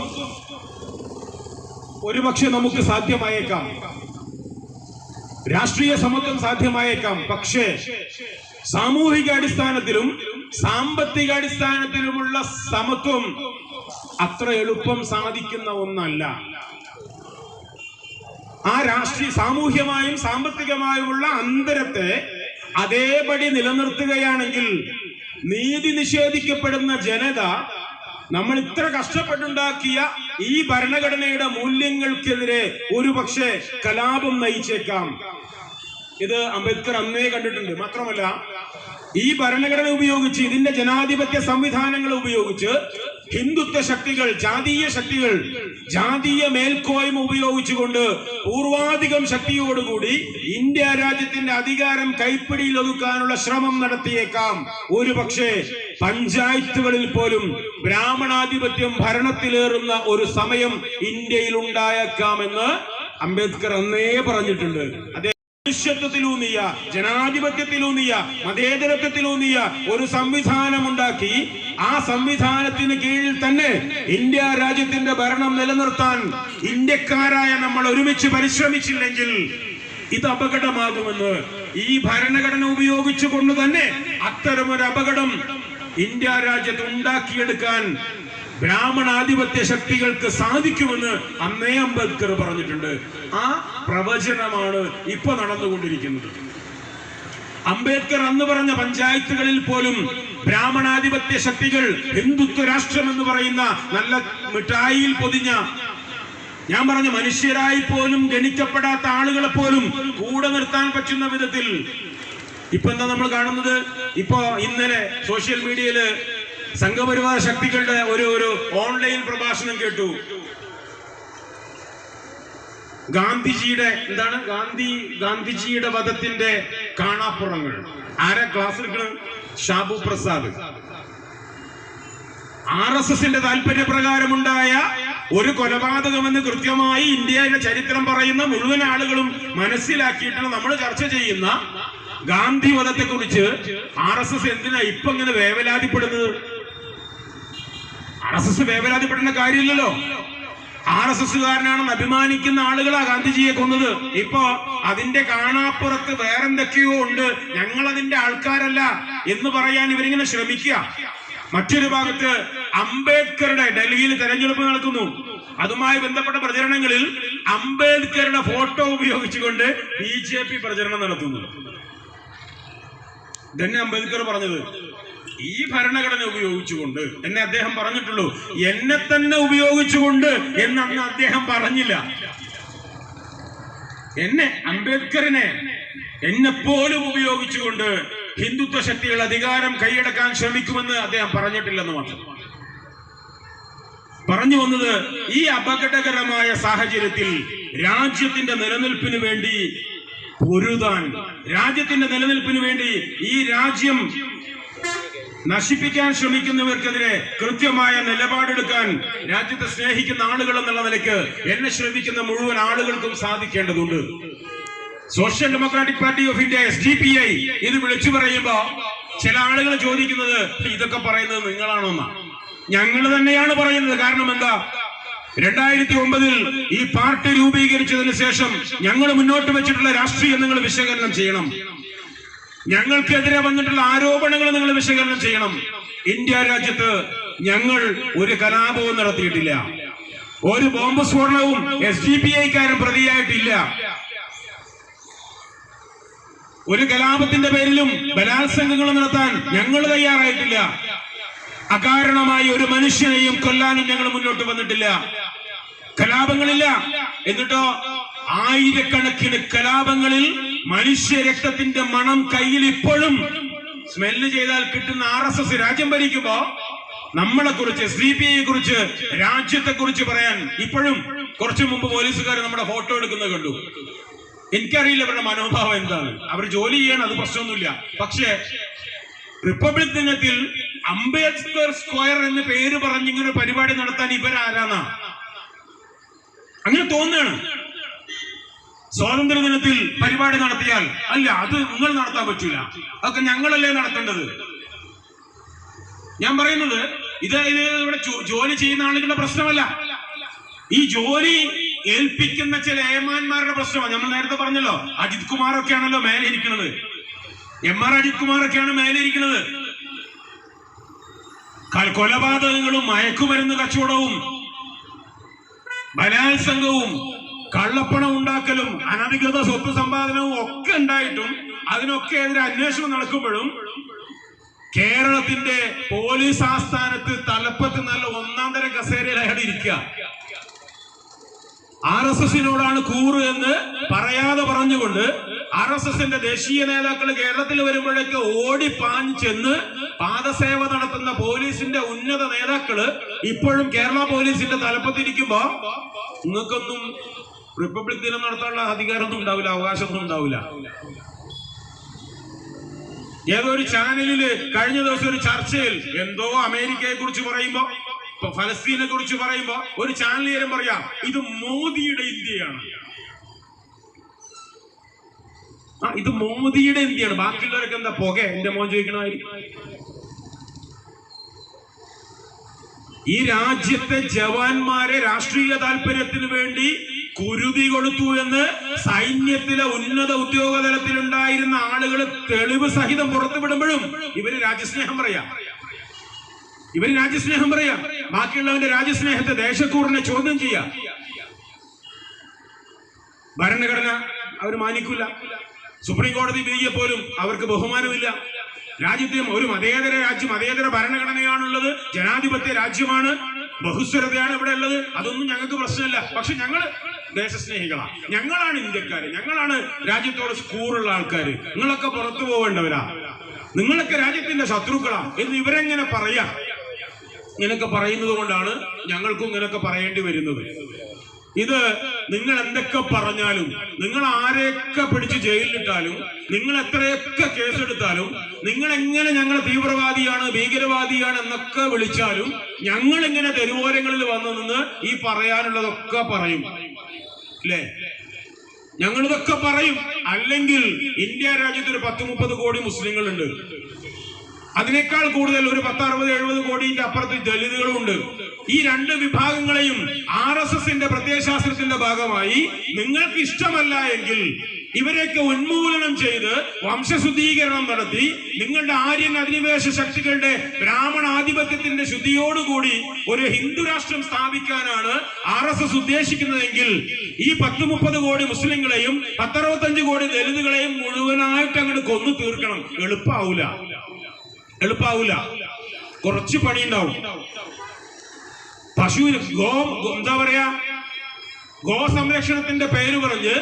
ഒരുപക്ഷെ നമുക്ക് സാധ്യമായേക്കാം, രാഷ്ട്രീയ സമത്വം സാധ്യമായേക്കാം. പക്ഷേ സാമൂഹിക അടിസ്ഥാനത്തിലും സാമ്പത്തിക അടിസ്ഥാനത്തിലുമുള്ള സമത്വം അത്ര എളുപ്പം സാധിക്കുന്ന ഒന്നല്ല. ആ സാമൂഹ്യമായും സാമ്പത്തികമായുമുള്ള അന്തരത്തെ അതേപടി നിലനിർത്തുകയാണെങ്കിൽ നീതി നിഷേധിക്കപ്പെടുന്ന ജനത നമ്മൾ ഇത്ര കഷ്ടപ്പെട്ടുണ്ടാക്കിയ ഈ ഭരണഘടനയുടെ മൂല്യങ്ങൾക്കെതിരെ ഒരുപക്ഷെ കലാപം നയിച്ചേക്കാം. ഇത് അംബേദ്കർ അന്നേ കണ്ടിട്ടുണ്ട്. മാത്രമല്ല, ഈ ഭരണഘടന ഉപയോഗിച്ച്, ഇതിന്റെ ജനാധിപത്യ സംവിധാനങ്ങൾ ഉപയോഗിച്ച് ഹിന്ദുത്വ ശക്തികൾ, ജാതീയ ശക്തികൾ, ജാതീയ മേൽക്കോയ്മ ഉപയോഗിച്ചുകൊണ്ട് പൂർവാധികം ശക്തിയോടുകൂടി ഇന്ത്യ രാജ്യത്തിന്റെ അധികാരം കൈപ്പിടിയിൽ ഒതുക്കാനുള്ള ശ്രമം നടത്തിയേക്കാം. ഒരുപക്ഷെ പഞ്ചായത്തുകളിൽ പോലും ബ്രാഹ്മണാധിപത്യം ഭരണത്തിലേറുന്ന ഒരു സമയം ഇന്ത്യയിൽ ഉണ്ടായേക്കാമെന്ന് അംബേദ്കർ അന്നേ പറഞ്ഞിട്ടുണ്ട്. മനുഷ്യത്വത്തിലൂന്നിയ, ജനാധിപത്യത്തിലൂന്നിയ, മതേതരത്വത്തിലൂന്നിയ ഒരു സംവിധാനമുണ്ടാക്കി ആ സംവിധാനത്തിന് കീഴിൽ തന്നെ ഇന്ത്യ രാജ്യത്തിന്റെ ഭരണം നിലനിർത്താൻ ഇന്ത്യക്കാരായ നമ്മൾ ഒരുമിച്ച് പരിശ്രമിച്ചില്ലെങ്കിൽ ഇത് അപകടമാകുമെന്ന്, ഈ ഭരണഘടന ഉപയോഗിച്ചുകൊണ്ട് തന്നെ അത്തരമൊരു അപകടം ഇന്ത്യ രാജ്യത്ത് ഉണ്ടാക്കിയെടുക്കാൻ ബ്രാഹ്മണാധിപത്യ ശക്തികൾക്ക് സാധിക്കുമെന്ന് അന്നേ അംബേദ്കർ പറഞ്ഞിട്ടുണ്ട്. ആ പ്രവചനമാണ് ഇപ്പൊ നടന്നുകൊണ്ടിരിക്കുന്നത്. അംബേദ്കർ അന്ന് പറഞ്ഞ പഞ്ചായത്തുകളിൽ പോലും ബ്രാഹ്മണാധിപത്യ ശക്തികൾ ഹിന്ദുത്വ രാഷ്ട്രം എന്ന് പറയുന്ന നല്ല മിഠായിയിൽ പൊതിഞ്ഞ, ഞാൻ പറഞ്ഞ മനുഷ്യരായി പോലും ഗണിക്കപ്പെടാത്ത ആളുകളെ പോലും കൂടെ നിർത്താൻ പറ്റുന്ന വിധത്തിൽ ഇപ്പൊ എന്താ നമ്മൾ കാണുന്നത്? ഇപ്പോ ഇന്നലെ സോഷ്യൽ മീഡിയയില് സംഘപരിവാർ ശക്തികളുടെ ഒരു ഓൺലൈൻ പ്രഭാഷണം കേട്ടു. ഗാന്ധിജിയുടെ വധത്തിന്റെ കാണാപ്പുറങ്ങൾ. ആരാ ക്ലാസ് എടുക്കണം? ഷാബു പ്രസാദ്. RSSന്റെ താല്പര്യപ്രകാരമുണ്ടായ ഒരു കൊലപാതകമെന്ന് കൃത്യമായി ഇന്ത്യയുടെ ചരിത്രം പറയുന്ന മുഴുവൻ ആളുകളും മനസ്സിലാക്കിയിട്ടാണ് നമ്മൾ ചർച്ച ചെയ്യുന്ന ഗാന്ധി വധത്തെ കുറിച്ച് RSS എന്തിനാ ഇപ്പൊ ഇങ്ങനെ വേവലാതിപ്പെടുന്നത്? RSS വേവലാതിപ്പെടുന്ന കാര്യമില്ലല്ലോ. RSSകാരനാണെന്ന് അഭിമാനിക്കുന്ന ആളുകളാ ഗാന്ധിജിയെ കൊന്നത്. ഇപ്പോ അതിന്റെ കാണാപ്പുറത്ത് വേറെന്തൊക്കെയോ ഉണ്ട്, ഞങ്ങൾ അതിന്റെ ആൾക്കാരല്ല എന്ന് പറയാൻ ഇവരിങ്ങനെ ശ്രമിക്കുക. മറ്റൊരു ഭാഗത്ത് അംബേദ്കറുടെ, ഡൽഹിയിൽ തെരഞ്ഞെടുപ്പ് നടക്കുന്നു, അതുമായി ബന്ധപ്പെട്ട പ്രചരണങ്ങളിൽ അംബേദ്കറുടെ ഫോട്ടോ ഉപയോഗിച്ചുകൊണ്ട് BJP പ്രചരണം നടത്തുന്നു. ഇതന്നെ അംബേദ്കർ പറഞ്ഞത്. ഈ ഭരണഘടന ഉപയോഗിച്ചുകൊണ്ട് എന്നെ അദ്ദേഹം പറഞ്ഞിട്ടുള്ളൂ, എന്നെ തന്നെ ഉപയോഗിച്ചുകൊണ്ട് എന്നന്ന് അദ്ദേഹം പറഞ്ഞില്ല. അംബേദ്കറിനെ എന്നെപ്പോലും ഉപയോഗിച്ചുകൊണ്ട് ഹിന്ദുത്വ ശക്തികൾ അധികാരം കൈയടക്കാൻ ശ്രമിക്കുമെന്ന് അദ്ദേഹം പറഞ്ഞിട്ടില്ലെന്ന് മാത്രം. പറഞ്ഞു വന്നത്, ഈ അപകടകരമായ സാഹചര്യത്തിൽ രാജ്യത്തിന്റെ നിലനിൽപ്പിന് വേണ്ടി പൊരുതാൻ, രാജ്യത്തിന്റെ നിലനിൽപ്പിന് വേണ്ടി ഈ രാജ്യം നശിപ്പിക്കാൻ ശ്രമിക്കുന്നവർക്കെതിരെ കൃത്യമായ നിലപാടെടുക്കാൻ രാജ്യത്തെ സ്നേഹിക്കുന്ന ആളുകൾ എന്നുള്ള നിലയ്ക്ക് എന്നെ ശ്രമിക്കുന്ന മുഴുവൻ ആളുകൾക്കും സാധിക്കേണ്ടതുണ്ട്. Social democratic party of India SDPI ഇത് വിളിച്ചു പറയുമ്പോ ചില ആളുകൾ ചോദിക്കുന്നത്, ഇതൊക്കെ പറയുന്നത് നിങ്ങളാണോന്നാ? ഞങ്ങൾ തന്നെയാണ് പറയുന്നത്. കാരണം എന്താ? 2009 ഈ പാർട്ടി രൂപീകരിച്ചതിന് ശേഷം ഞങ്ങൾ മുന്നോട്ട് വെച്ചിട്ടുള്ള രാഷ്ട്രീയം നിങ്ങൾ വിശകലനം ചെയ്യണം. ഞങ്ങൾക്കെതിരെ വന്നിട്ടുള്ള ആരോപണങ്ങൾ നിങ്ങൾ വിശകലനം ചെയ്യണം. ഇന്ത്യ രാജ്യത്ത് ഞങ്ങൾ ഒരു കലാപവും നടത്തിയിട്ടില്ല, ഒരു ബോംബ് സ്ഫോടനവും SDPIക്കാരും പ്രതിയായിട്ടില്ല, ഒരു കലാപത്തിന്റെ പേരിലും ബലാത്സംഗങ്ങൾ നടത്താൻ ഞങ്ങൾ തയ്യാറായിട്ടില്ല, അകാരണമായി ഒരു മനുഷ്യനെയും കൊല്ലാനും ഞങ്ങൾ മുന്നോട്ട് വന്നിട്ടില്ല, കലാപങ്ങളില്ല. എന്നിട്ടോ ആയിരക്കണക്കിന് കലാപങ്ങളിൽ മനുഷ്യ രക്തത്തിന്റെ മണം കയ്യിൽ ഇപ്പോഴും സ്മെല്ല് ചെയ്താൽ കിട്ടുന്ന RSS രാജ്യം ഭരിക്കുമ്പോ നമ്മളെ കുറിച്ച്, SDPIയെ കുറിച്ച്, രാജ്യത്തെ കുറിച്ച് പറയാൻ ഇപ്പോഴും കുറച്ചു മുമ്പ് പോലീസുകാർ നമ്മുടെ ഫോട്ടോ എടുക്കുന്നത് കണ്ടു. എനിക്കറിയില്ല അവരുടെ മനോഭാവം എന്താണ്. അവർ ജോലി ചെയ്യണം, അത് പ്രശ്നമൊന്നുമില്ല. പക്ഷേ റിപ്പബ്ലിക് ദിനത്തിൽ അംബേദ്കർ സ്ക്വയർ എന്ന് പേര് പറഞ്ഞ് ഇങ്ങനെ പരിപാടി നടത്താൻ ഇവരാരാന്നാ അങ്ങനെ തോന്നുകയാണ്. സ്വാതന്ത്ര്യ ദിനത്തിൽ പരിപാടി നടത്തിയാൽ, അല്ല അത് നിങ്ങൾ നടത്താൻ പറ്റില്ല, അതൊക്കെ ഞങ്ങളല്ലേ നടത്തേണ്ടത്. ഞാൻ പറയുന്നത് ഇത് ഇവിടെ ജോലി ചെയ്യുന്ന ആളുകളുടെ പ്രശ്നമല്ല, ഈ ജോലി ഏൽപ്പിക്കുന്ന ചില ഏമാന്മാരുടെ പ്രശ്നമാണ്. നമ്മൾ നേരത്തെ പറഞ്ഞല്ലോ, അജിത് കുമാറൊക്കെയാണല്ലോ മേലെ ഇരിക്കുന്നത്, MR അജിത് കുമാറൊക്കെയാണ് മേലെ ഇരിക്കുന്നത്. കൊലപാതകങ്ങളും മയക്കുമരുന്ന് കച്ചവടവും ബലാത്സംഗവും കള്ളപ്പണം ഉണ്ടാക്കലും അനധികൃത സ്വത്ത് സമ്പാദനവും ഒക്കെ ഉണ്ടായിട്ടും അതിനൊക്കെ എതിരെ അന്വേഷണം നടക്കുമ്പോഴും കേരളത്തിന്റെ പോലീസ് ആസ്ഥാനത്ത് തലപ്പത്ത് നല്ല ഒന്നാം തരം കസേരയിൽ അയാൾ ഇരിക്കുക. RSSനോടാണ് കൂറ് എന്ന് പറയാതെ പറഞ്ഞുകൊണ്ട് RSSന്റെ ദേശീയ നേതാക്കൾ കേരളത്തിൽ വരുമ്പോഴേക്ക് ഓടി പാഞ്ഞ് ചെന്ന് പാദസേവ നടത്തുന്ന പോലീസിന്റെ ഉന്നത നേതാക്കള് ഇപ്പോഴും കേരള പോലീസിന്റെ തലപ്പത്തിരിക്കുമ്പോ നിങ്ങൾക്കൊന്നും റിപ്പബ്ലിക് ദിനം നടത്താനുള്ള അധികാരമൊന്നും ഉണ്ടാവില്ല, അവകാശമൊന്നും ഉണ്ടാവില്ല. ഏതൊരു ചാനലില് കഴിഞ്ഞ ദിവസം ഒരു ചർച്ചയിൽ എന്തോ അമേരിക്കയെ കുറിച്ച് പറയുമ്പോ, ഫലസ്തീനെ കുറിച്ച് പറയുമ്പോ ഒരു ചാനലുകാരൻ പറയാ ഇത് മോദിയുടെ ഇന്ത്യയാണ്. ഇത് മോദിയുടെ ഇന്ത്യയാണ്, ബാക്കിയുള്ളവരൊക്കെ എന്താ പുക? എന്റെ മോൻ ചോദിക്കണമായിരിക്കും. ഈ രാജ്യത്തെ ജവാന്മാരെ രാഷ്ട്രീയ താല്പര്യത്തിന് വേണ്ടി കുരുതി കൊടുത്തു എന്ന് സൈന്യത്തിലെ ഉന്നത ഉദ്യോഗതലത്തിലുണ്ടായിരുന്ന ആളുകൾ തെളിവ് സഹിതം പുറത്തുവിടുമ്പോഴും ഇവര് രാജ്യസ്നേഹം പറയാ. ബാക്കിയുള്ളവന്റെ രാജ്യസ്നേഹത്തെ, ദേശക്കൂറിനെ ചോദ്യം ചെയ്യാം. ഭരണഘടന അവർ മാനിക്കില്ല. സുപ്രീം കോടതി വിധിയെ പോലും അവർക്ക് ബഹുമാനമില്ല. രാജ്യത്തെ ഒരു മതേതര രാജ്യം, മതേതര ഭരണഘടനയാണുള്ളത്, ജനാധിപത്യ രാജ്യമാണ്, ബഹുസ്വരതയാണ് ഇവിടെ ഉള്ളത്. അതൊന്നും ഞങ്ങൾക്ക് പ്രശ്നമില്ല. പക്ഷെ ഞങ്ങള് ദേശസ്നേഹികളാ, ഞങ്ങളാണ് ഇന്ത്യക്കാര്, ഞങ്ങളാണ് രാജ്യത്തോട് സ്കൂറുള്ള ആൾക്കാര്, നിങ്ങളൊക്കെ പുറത്തു പോവേണ്ടവരാ, നിങ്ങളൊക്കെ രാജ്യത്തിന്റെ ശത്രുക്കളാ എന്ന് ഇവരെങ്ങനെ പറയാ? ഇങ്ങനെയൊക്കെ പറയുന്നത് കൊണ്ടാണ് ഞങ്ങൾക്കും ഇങ്ങനെയൊക്കെ പറയേണ്ടി വരുന്നത്. ഇത് നിങ്ങൾ എന്തൊക്കെ പറഞ്ഞാലും, നിങ്ങൾ ആരെയൊക്കെ പിടിച്ച് ജയിലിലിട്ടാലും, നിങ്ങൾ എത്രയൊക്കെ കേസെടുത്താലും, നിങ്ങൾ എങ്ങനെ ഞങ്ങൾ തീവ്രവാദിയാണ്, ഭീകരവാദിയാണ് എന്നൊക്കെ വിളിച്ചാലും, ഞങ്ങൾ ഇങ്ങനെ തെരുവോരങ്ങളിൽ വന്നു നിന്ന് ഈ പറയാനുള്ളതൊക്കെ പറയും, അല്ലേ? ഞങ്ങളിതൊക്കെ പറയും. അല്ലെങ്കിൽ ഇന്ത്യ രാജ്യത്ത് ഒരു 10-30 കോടി മുസ്ലിങ്ങളുണ്ട്. അതിനേക്കാൾ കൂടുതൽ ഒരു 10-60-70 കോടിന്റെ അപ്പുറത്ത് ദലിതുകളുണ്ട്. ഈ രണ്ട് വിഭാഗങ്ങളെയും RSSന്റെ പ്രത്യയശാസ്ത്രത്തിന്റെ ഭാഗമായി നിങ്ങൾക്ക് ഇഷ്ടമല്ല എങ്കിൽ ഇവരെയൊക്കെ ഉന്മൂലനം ചെയ്ത് വംശശുദ്ധീകരണം നടത്തി നിങ്ങളുടെ ആര്യൻ അധിനിവേശ ശക്തികളുടെ ബ്രാഹ്മണാധിപത്യത്തിന്റെ ശുദ്ധിയോടുകൂടി ഒരു ഹിന്ദു രാഷ്ട്രം സ്ഥാപിക്കാനാണ് RSS ഉദ്ദേശിക്കുന്നതെങ്കിൽ ഈ 10-30 കോടി മുസ്ലിങ്ങളെയും 10-65 കോടി ദലിതുകളെയും മുഴുവനായിട്ട് അങ്ങോട്ട് കൊന്നു തീർക്കണം. എളുപ്പാവൂല. കുറച്ച് പണിയുണ്ടാവും. പശുവിന് എന്താ പറയാ, ഗോ സംരക്ഷണത്തിന്റെ പേര് പറഞ്ഞ്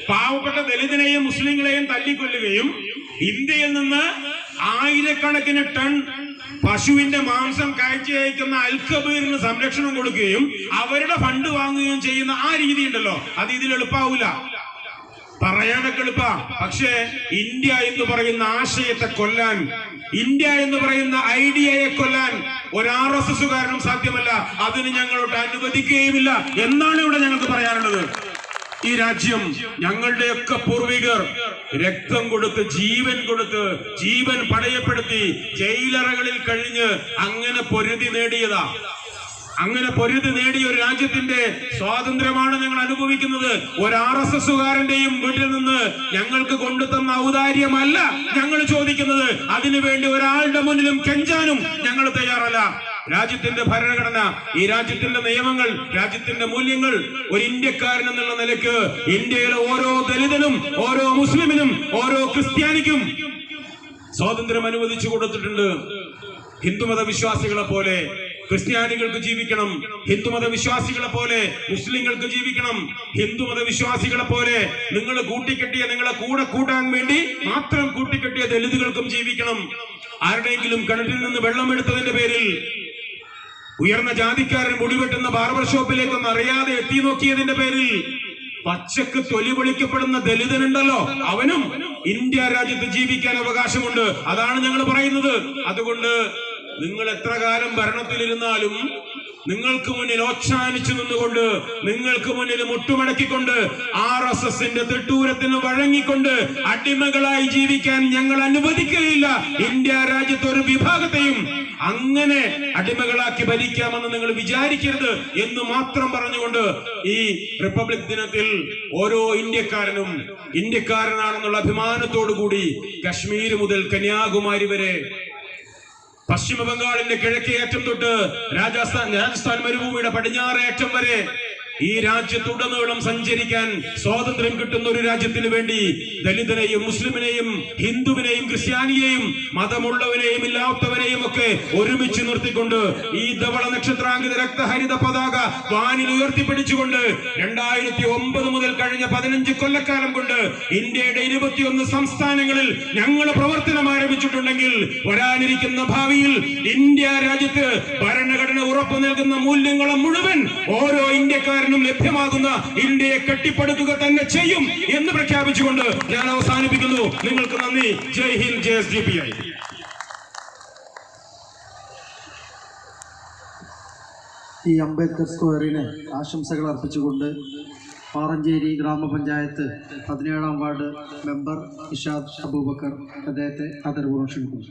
പാവപ്പെട്ട ദലിതനെയും മുസ്ലിങ്ങളെയും തല്ലിക്കൊല്ലുകയും ഇന്ത്യയിൽ നിന്ന് ആയിരക്കണക്കിന് ടൺ പശുവിന്റെ മാംസം കയറ്റി അയക്കുന്ന അൽ കബീറിന് സംരക്ഷണം കൊടുക്കുകയും അവരുടെ ഫണ്ട് വാങ്ങുകയും ചെയ്യുന്ന ആ രീതി ഉണ്ടല്ലോ, അത് ഇതിൽ എളുപ്പാവൂല. പറയാനൊക്കെ എളുപ്പാ. പക്ഷേ ഇന്ത്യ എന്ന് പറയുന്ന ആശയത്തെ കൊല്ലാൻ, ഇന്ത്യ എന്ന് പറയുന്ന ഐഡിയയെ കൊല്ലാൻ ഒരു RSSകാരനും സാധ്യമല്ല. അതിന് ഞങ്ങളോട് അനുവദിക്കുകയുമില്ല എന്നാണ് ഇവിടെ ഞങ്ങൾക്ക് പറയാനുള്ളത്. ഈ രാജ്യം ഞങ്ങളുടെയൊക്കെ പൂർവികർ രക്തം കൊടുത്ത്, ജീവൻ കൊടുത്ത്, ജീവൻ പണയപ്പെടുത്തി ജയിലറകളിൽ കഴിഞ്ഞ് അങ്ങനെ പൊരുതി നേടിയതാ. അങ്ങനെ പൊരുതി നേടിയ ഒരു രാജ്യത്തിന്റെ സ്വാതന്ത്ര്യമാണ് ഞങ്ങൾ അനുഭവിക്കുന്നത്. ഒരു RSSകാരന്റെയും വീട്ടിൽ നിന്ന് ഞങ്ങൾക്ക് കൊണ്ടുതന്ന ഔദാര്യമല്ല ഞങ്ങൾ ചോദിക്കുന്നത്. അതിനുവേണ്ടി ഒരാളുടെ മുന്നിലും കെഞ്ചാനും ഞങ്ങൾ തയ്യാറല്ല. രാജ്യത്തിന്റെ ഭരണഘടന, ഈ രാജ്യത്തിന്റെ നിയമങ്ങൾ, രാജ്യത്തിന്റെ മൂല്യങ്ങൾ ഒരു ഇന്ത്യക്കാരൻ എന്നുള്ള നിലയ്ക്ക് ഇന്ത്യയിലെ ഓരോ ദലിതനും, ഓരോ മുസ്ലിമിനും, ഓരോ ക്രിസ്ത്യാനിക്കും സ്വാതന്ത്ര്യം അനുവദിച്ചു കൊടുത്തിട്ടുണ്ട്. ഹിന്ദുമത വിശ്വാസികളെ പോലെ ക്രിസ്ത്യാനികൾക്ക് ജീവിക്കണം, ഹിന്ദുമത വിശ്വാസികളെ പോലെ മുസ്ലിങ്ങൾക്ക് ജീവിക്കണം, ഹിന്ദുമത വിശ്വാസികളെ പോലെ നിങ്ങൾ കൂട്ടിക്കെട്ടിയ, നിങ്ങളെ കൂടെ കൂട്ടാൻ വേണ്ടി മാത്രം കൂട്ടിക്കെട്ടിയ ദലിതുകൾക്കും ജീവിക്കണം. ആരുടെയെങ്കിലും കിണറ്റിൽ നിന്ന് വെള്ളമെടുത്തതിന്റെ പേരിൽ ഉയർന്ന ജാതിക്കാരൻ മുടിവെട്ടുന്ന ബാർബർ ഷോപ്പിലേക്കൊന്നും അറിയാതെ എത്തി നോക്കിയതിന്റെ പേരിൽ പച്ചക്ക് തൊലി പൊളിക്കപ്പെടുന്ന ദലിതനുണ്ടല്ലോ, അവനും ഇന്ത്യ രാജ്യത്ത് ജീവിക്കാൻ അവകാശമുണ്ട്. അതാണ് ഞങ്ങൾ പറയുന്നത്. അതുകൊണ്ട് നിങ്ങൾ എത്ര കാലം ഭരണത്തിലിരുന്നാലും നിങ്ങൾക്ക് മുന്നിൽ ഓച്ചാനിച്ചു നിന്നുകൊണ്ട്, നിങ്ങൾക്ക് മുന്നിൽ മുട്ടുമടക്കിക്കൊണ്ട്, RSSന്റെ തിട്ടൂരത്തിന് വഴങ്ങിക്കൊണ്ട് അടിമകളായി ജീവിക്കാൻ ഞങ്ങൾ അനുവദിക്കുകയില്ല. ഇന്ത്യ രാജ്യത്ത് ഒരു വിഭാഗത്തെയും അങ്ങനെ അടിമകളാക്കി ഭരിക്കാമെന്ന് നിങ്ങൾ വിചാരിക്കരുത് എന്ന് മാത്രം പറഞ്ഞുകൊണ്ട് ഈ റിപ്പബ്ലിക് ദിനത്തിൽ ഓരോ ഇന്ത്യക്കാരനും ഇന്ത്യക്കാരനാണെന്നുള്ള അഭിമാനത്തോടു കൂടി കശ്മീർ മുതൽ കന്യാകുമാരി വരെ പശ്ചിമ ബംഗാളിന്റെ കിഴക്കേ അറ്റം തൊട്ട് രാജസ്ഥാൻ മരുഭൂമിയുടെ പടിഞ്ഞാറേ അറ്റം വരെ ഈ രാജ്യത്തുടനീളം സഞ്ചരിക്കാൻ സ്വാതന്ത്ര്യം കിട്ടുന്ന ഒരു രാജ്യത്തിന് വേണ്ടി ദലിതനെയും മുസ്ലിമിനെയും ഹിന്ദുവിനെയും ക്രിസ്ത്യാനിയെയും മതമുള്ളവനെയും ഇല്ലാത്തവരെയും ഒക്കെ ഒരുമിച്ച് നിർത്തിക്കൊണ്ട് ഈ ധവള നക്ഷത്രാങ്കിത രക്തഹരിത പതാക വാനിൽ ഉയർത്തിപ്പിടിച്ചുകൊണ്ട് 2009 മുതൽ കഴിഞ്ഞ 15 കൊല്ലക്കാലം കൊണ്ട് ഇന്ത്യയുടെ 21 സംസ്ഥാനങ്ങളിൽ ഞങ്ങൾ പ്രവർത്തനം ആരംഭിച്ചിട്ടുണ്ടെങ്കിൽ വരാനിരിക്കുന്ന ഭാവിയിൽ ഇന്ത്യ രാജ്യത്ത് ഭരണഘടന ഉറപ്പു നൽകുന്ന മൂല്യങ്ങളും മുഴുവൻ ഓരോ ഇന്ത്യക്കാരനും ലഭ്യമാകുന്ന ഇന്ത്യയെ കെട്ടിപ്പടുക്കുക തന്നെ ചെയ്യും എന്ന് പ്രഖ്യാപിച്ചുകൊണ്ട് ഞാൻ അവസാനിപ്പിക്കുന്നു. നിങ്ങൾക്ക് നന്ദി. ജയ് ഹിന്ദ്, JSDPI. ഈ അംബേദ്കർ സ്ക്വയറിന് ആശംസകൾ അർപ്പിച്ചുകൊണ്ട് പാറഞ്ചേരി ഗ്രാമപഞ്ചായത്ത് 17-ാം വാർഡ് മെമ്പർ ഇഷാദ് അബൂബക്കർ അദ്ദേഹത്തെ ആദരപൂർവ്വം ക്ഷണിക്കുന്നു.